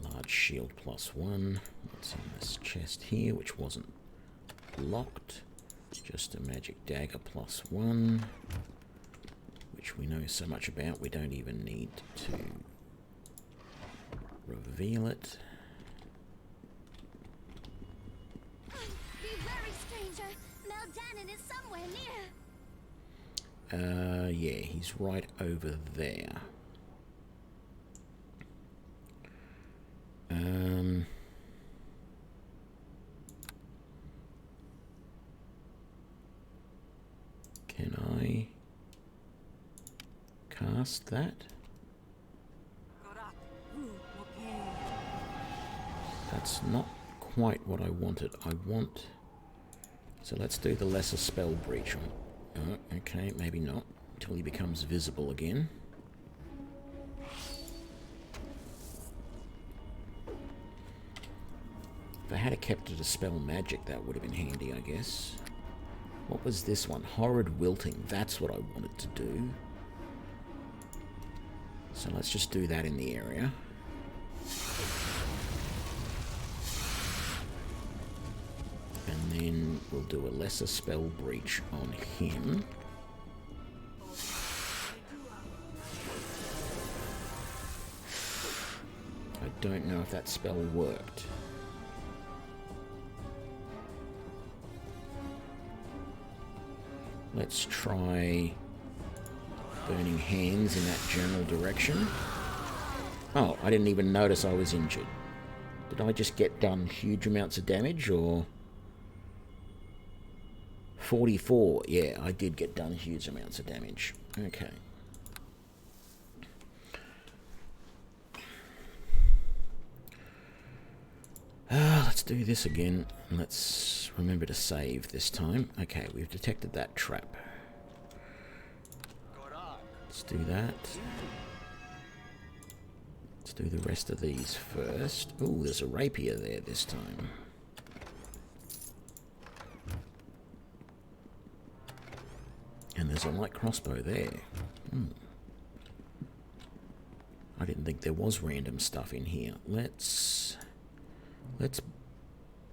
Large shield +1. What's in this chest here, which wasn't locked? Just a magic dagger +1, which we know so much about we don't even need to reveal it. Be wary, stranger. Meldanin is somewhere near. Yeah, he's right over there. Can I cast that? That's not quite what I wanted. I want... So let's do the lesser spell breach on... Oh, okay, maybe not. Until he becomes visible again. If I had kept it a spell magic, that would have been handy, I guess. What was this one? Horrid wilting. That's what I wanted to do. So let's just do that in the area. And then we'll do a lesser spell breach on him. I don't know if that spell worked. Let's try burning hands in that general direction. Oh, I didn't even notice I was injured. Did I just get done huge amounts of damage, or... 44, yeah, I did get done huge amounts of damage. Okay. Let's do this again. Let's remember to save this time. Okay, we've detected that trap. Let's do that. Let's do the rest of these first. Ooh, there's a rapier there this time. And there's a light crossbow there. I didn't think there was random stuff in here. Let's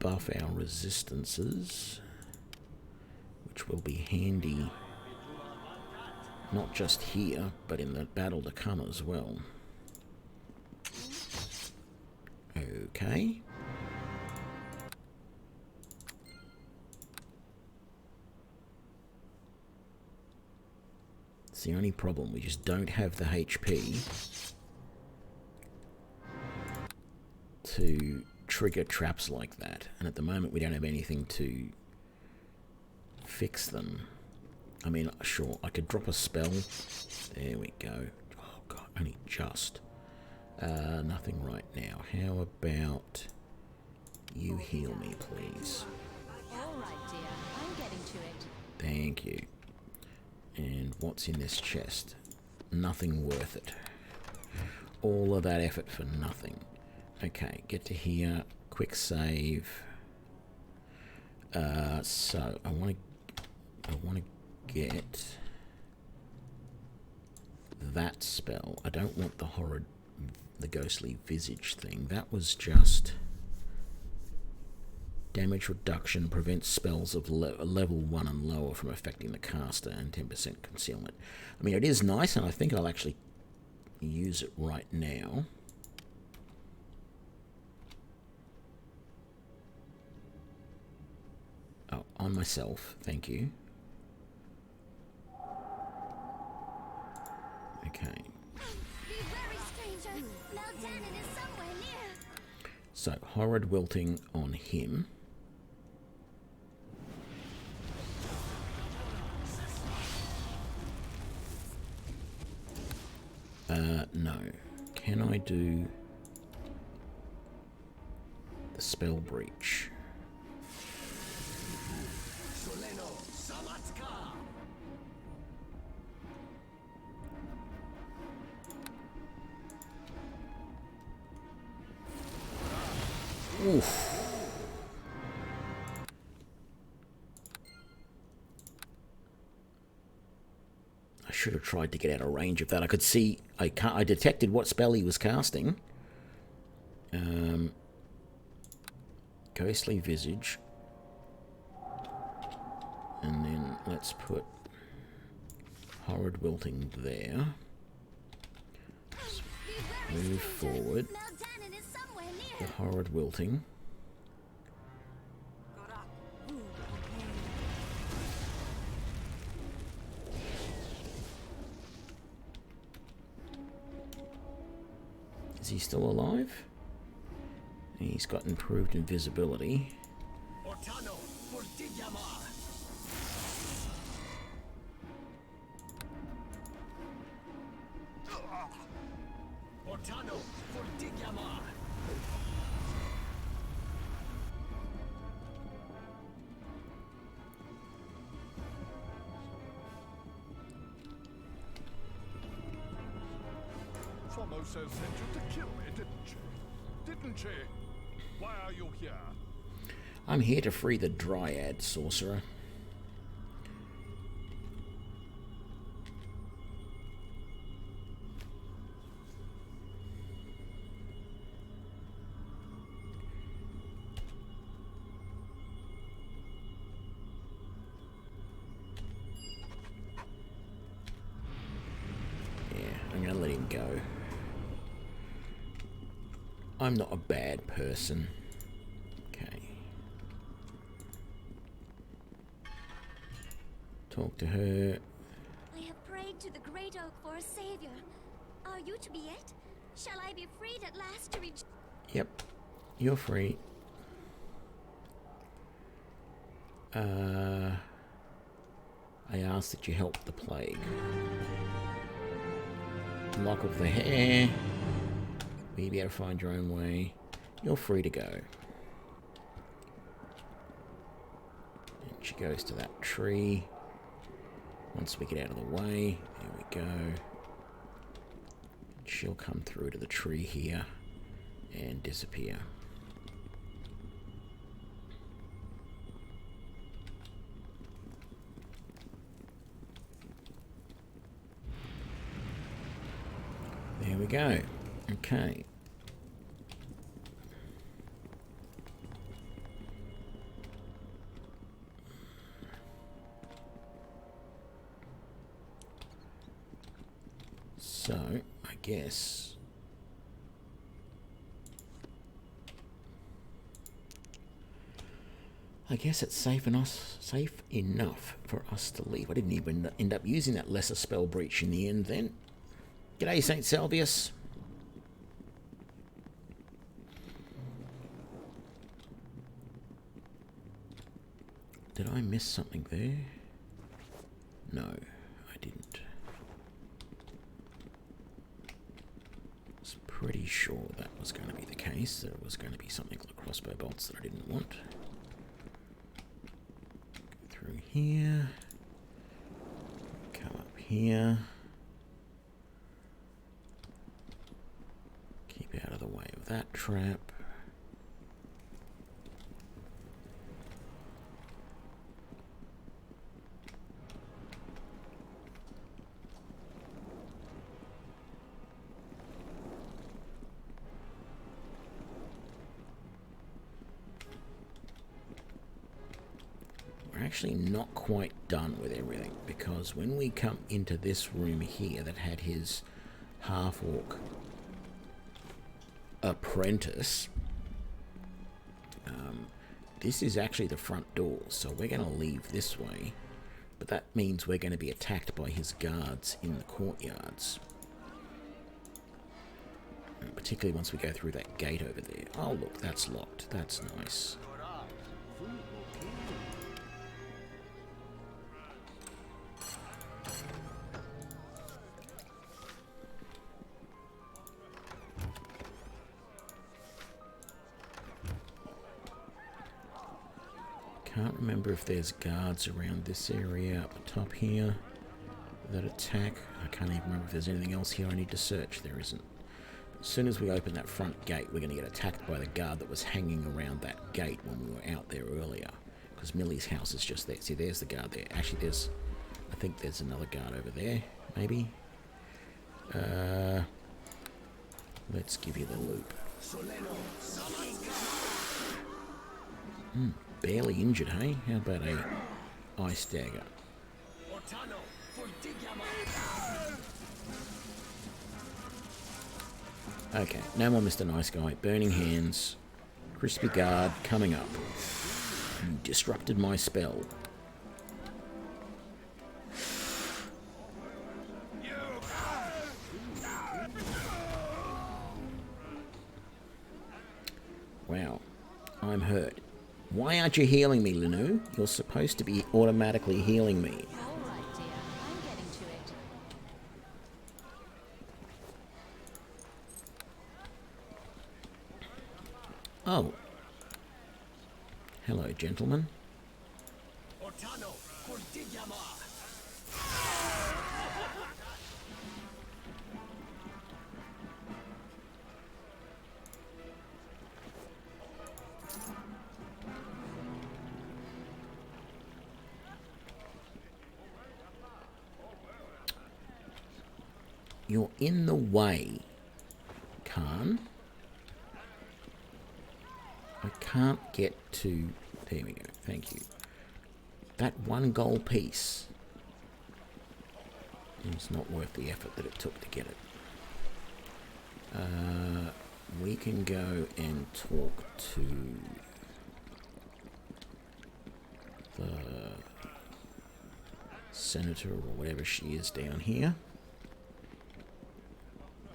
buff our resistances, which will be handy not just here, but in the battle to come as well. Okay. It's the only problem. We just don't have the HP to trigger traps like that. And at the moment, we don't have anything to fix them. I mean, sure, I could drop a spell. There we go. Oh, God, only just. Nothing right now. How about you heal me, please? All right, dear. I'm getting to it. Thank you. And what's in this chest? Nothing worth it. All of that effort for nothing. Okay, get to here. Quick save. So I want to get that spell. I don't want the ghostly visage thing. That was just damage reduction, prevents spells of level 1 and lower from affecting the caster, and 10% concealment. I mean, it is nice, and I think I'll actually use it right now. Oh, on myself, thank you. Okay. Be wary, stranger. Meldanin is somewhere near. So, horrid wilting on him. No. Can I do the spell breach? Oof. I should have tried to get out of range of that. I could see, I detected what spell he was casting. Ghostly Visage. And then let's put Horrid Wilting there. Move forward. Meldanin is somewhere The near. Horrid Wilting. Is he still alive? He's got improved invisibility. Ortano, Fortigiamar. Ortano, Fortigiamar. Formosa sent you to kill me, didn't she? Didn't she? Why are you here? I'm here to free the Dryad, Sorcerer. Yeah, I'm gonna let him go. I'm not a bad person. Okay. Talk to her. I have prayed to the great oak for a savior. Are you to be it? Shall I be freed at last to reach? Yep. You're free. I ask that you help the plague. Lock of the hair. Will you be able to find your own way? You're free to go. And she goes to that tree. Once we get out of the way, there we go. She'll come through to the tree here and disappear. There we go. Okay. So, I guess it's safe enough for us to leave. I didn't even end up using that lesser spell breach in the end then. G'day, St. Salvius. Did I miss something there? No, I didn't. I was pretty sure that was going to be the case. There was going to be something like crossbow bolts that I didn't want. Through here, come up here, keep out of the way of that trap. Actually not quite done with everything, because when we come into this room here that had his half-orc apprentice, this is actually the front door, so we're going to leave this way, but that means we're going to be attacked by his guards in the courtyards, particularly once we go through that gate over there. Oh look, that's locked. That's nice. Can't remember if there's guards around this area up the top here that attack. I can't even remember if there's anything else here I need to search. There isn't. As soon as we open that front gate, we're going to get attacked by the guard that was hanging around that gate when we were out there earlier. Because Millie's house is just there. See, there's the guard there. Actually, I think there's another guard over there, maybe. Let's give you the loop. Barely injured, hey? How about a ice dagger? Okay, no more Mr. Nice Guy. Burning hands. Crispy guard coming up. You disrupted my spell. Wow, I'm hurt. Why aren't you healing me, Linu? You're supposed to be automatically healing me. All right, dear. I'm getting to it. Oh. Hello, gentlemen. You're in the way, Khan. I can't get to... There we go. Thank you. That one gold piece is not worth the effort that it took to get it. We can go and talk to the senator or whatever she is down here.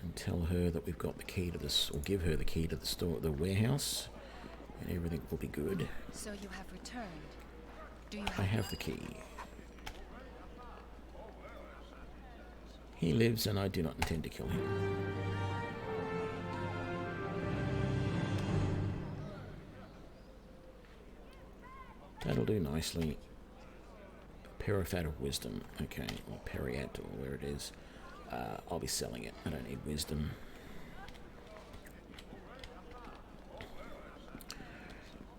And tell her that we've got the key to this, or give her the key to the store, the warehouse, and everything will be good. So you have returned. Do you I have the key. He lives, and I do not intend to kill him. That'll do nicely. Perifat of Wisdom. Okay, or Periat, or where it is. I'll be selling it. I don't need wisdom.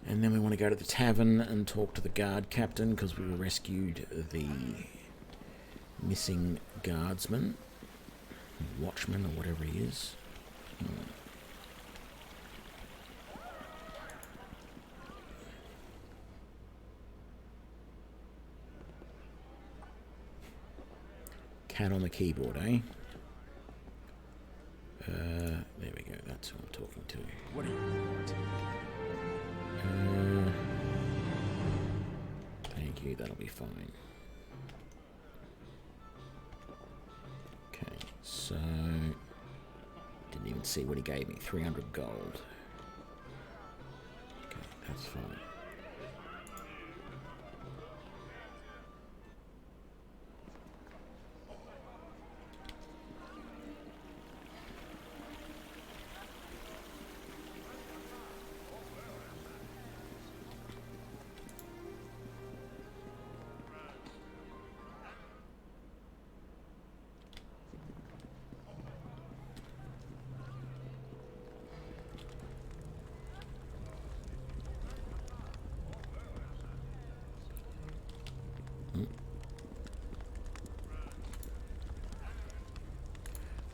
And then we want to go to the tavern and talk to the guard captain, because we rescued the missing guardsman, watchman, or whatever he is. Cat on the keyboard, eh? There we go. That's who I'm talking to. What do you want? Thank you. That'll be fine. Okay, so didn't even see what he gave me. 300 gold. Okay, that's fine.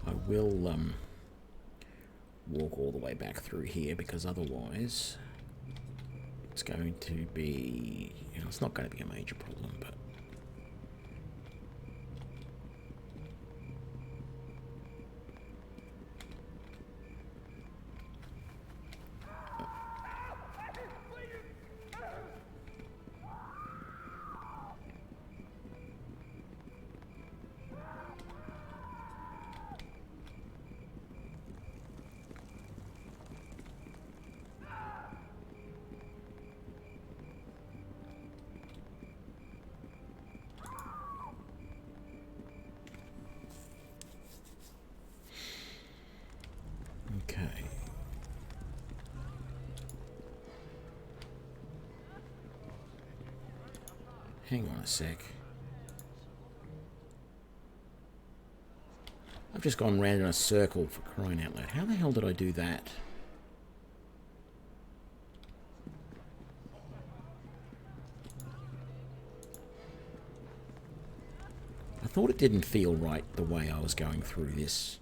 I will walk all the way back through here, because otherwise it's going to be, you know, it's not going to be a major problem, but okay. Hang on a sec. I've just gone round in a circle, for crying out loud. How the hell did I do that? I thought it didn't feel right the way I was going through this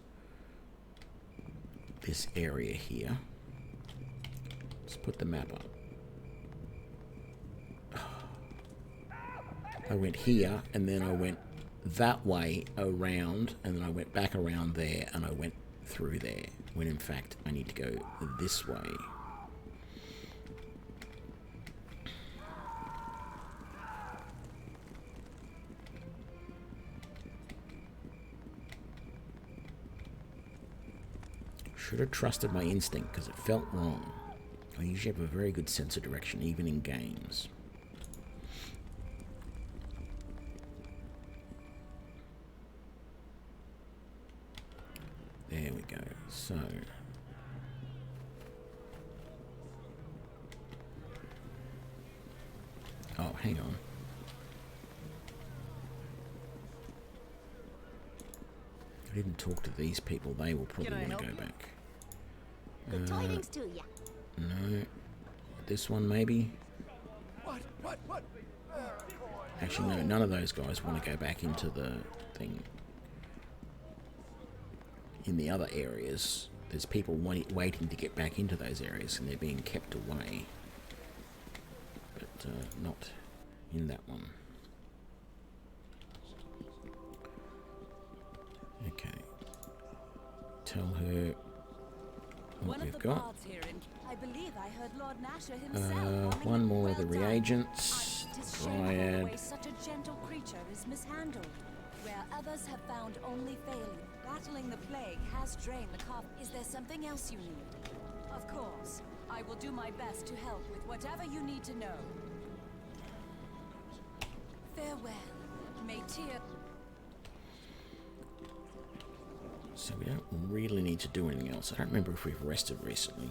area here. Let's put the map up. I went here, and then I went that way around, and then I went back around there, and I went through there, when in fact I need to go this way. Should have trusted my instinct, because it felt wrong. I usually have a very good sense of direction, even in games. There we go. So oh, hang on. I didn't talk to these people. They will probably want to go back. Good tidings to ya. No. This one, maybe? What? Actually, no. None of those guys want to go back into the thing. In the other areas, there's people waiting to get back into those areas, and they're being kept away. But not in that one. Okay. Tell her what we've got. I believe I heard Lord Nasher himself. One more of the reagents. Dryad. Such a gentle creature is mishandled. Where others have found only failure, battling the plague has drained the cop. Is there something else you need? Of course. I will do my best to help with whatever you need to know. Farewell. May Tyr... So we don't really need to do anything else. I don't remember if we've rested recently.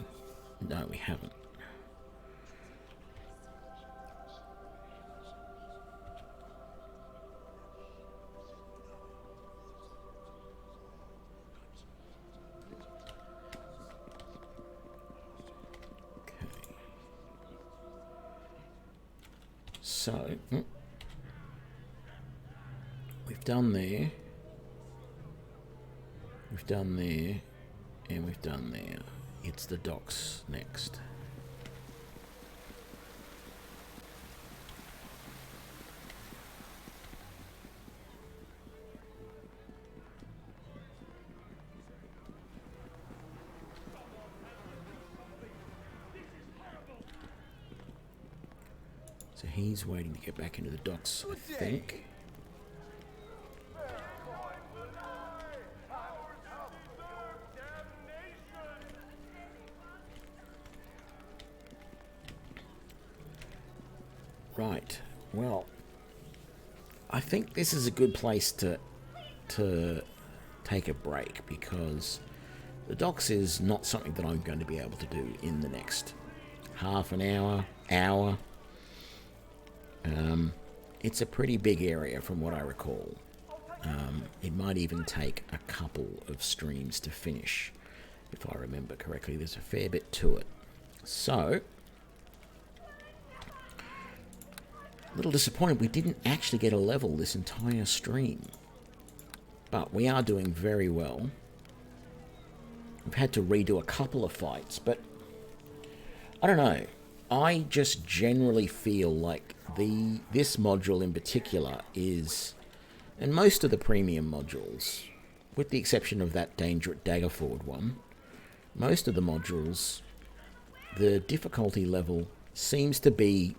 No, we haven't. So, we've done there. We've done there. And we've done there. It's the docks next. So he's waiting to get back into the docks, I think. Right. Well, I think this is a good place to take a break, because the docks is not something that I'm going to be able to do in the next half an hour. It's a pretty big area from what I recall. It might even take a couple of streams to finish, if I remember correctly. There's a fair bit to it. So, a little disappointed we didn't actually get a level this entire stream. But we are doing very well. We've had to redo a couple of fights, but I don't know. I just generally feel like this module in particular is, and most of the premium modules, with the exception of that Daggerford one, most of the modules, the difficulty level seems to be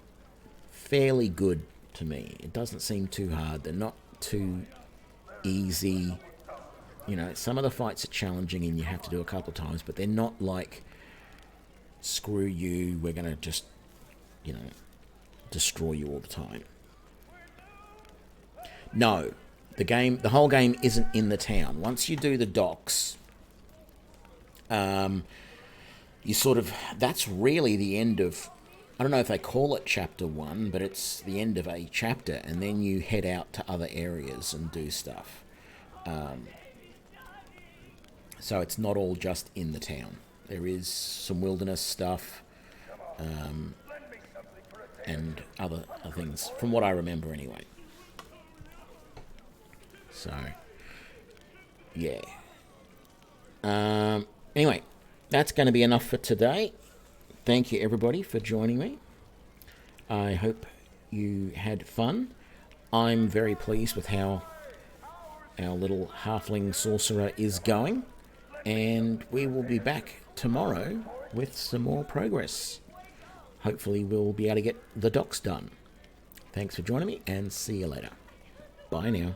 fairly good to me. It doesn't seem too hard. They're not too easy. You know, some of the fights are challenging and you have to do a couple of times, but they're not like, screw you, we're going to just, you know, destroy you all the time. No, the whole game isn't in the town. Once you do the docks, you sort of, that's really the end of, I don't know if they call it chapter 1, but it's the end of a chapter, and then you head out to other areas and do stuff. So it's not all just in the town. There is some wilderness stuff, and other things, from what I remember anyway. So, yeah. Anyway, that's going to be enough for today. Thank you, everybody, for joining me. I hope you had fun. I'm very pleased with how our little halfling sorcerer is going. And we will be back tomorrow with some more progress. Hopefully we'll be able to get the docks done. Thanks for joining me, and see you later. Bye now.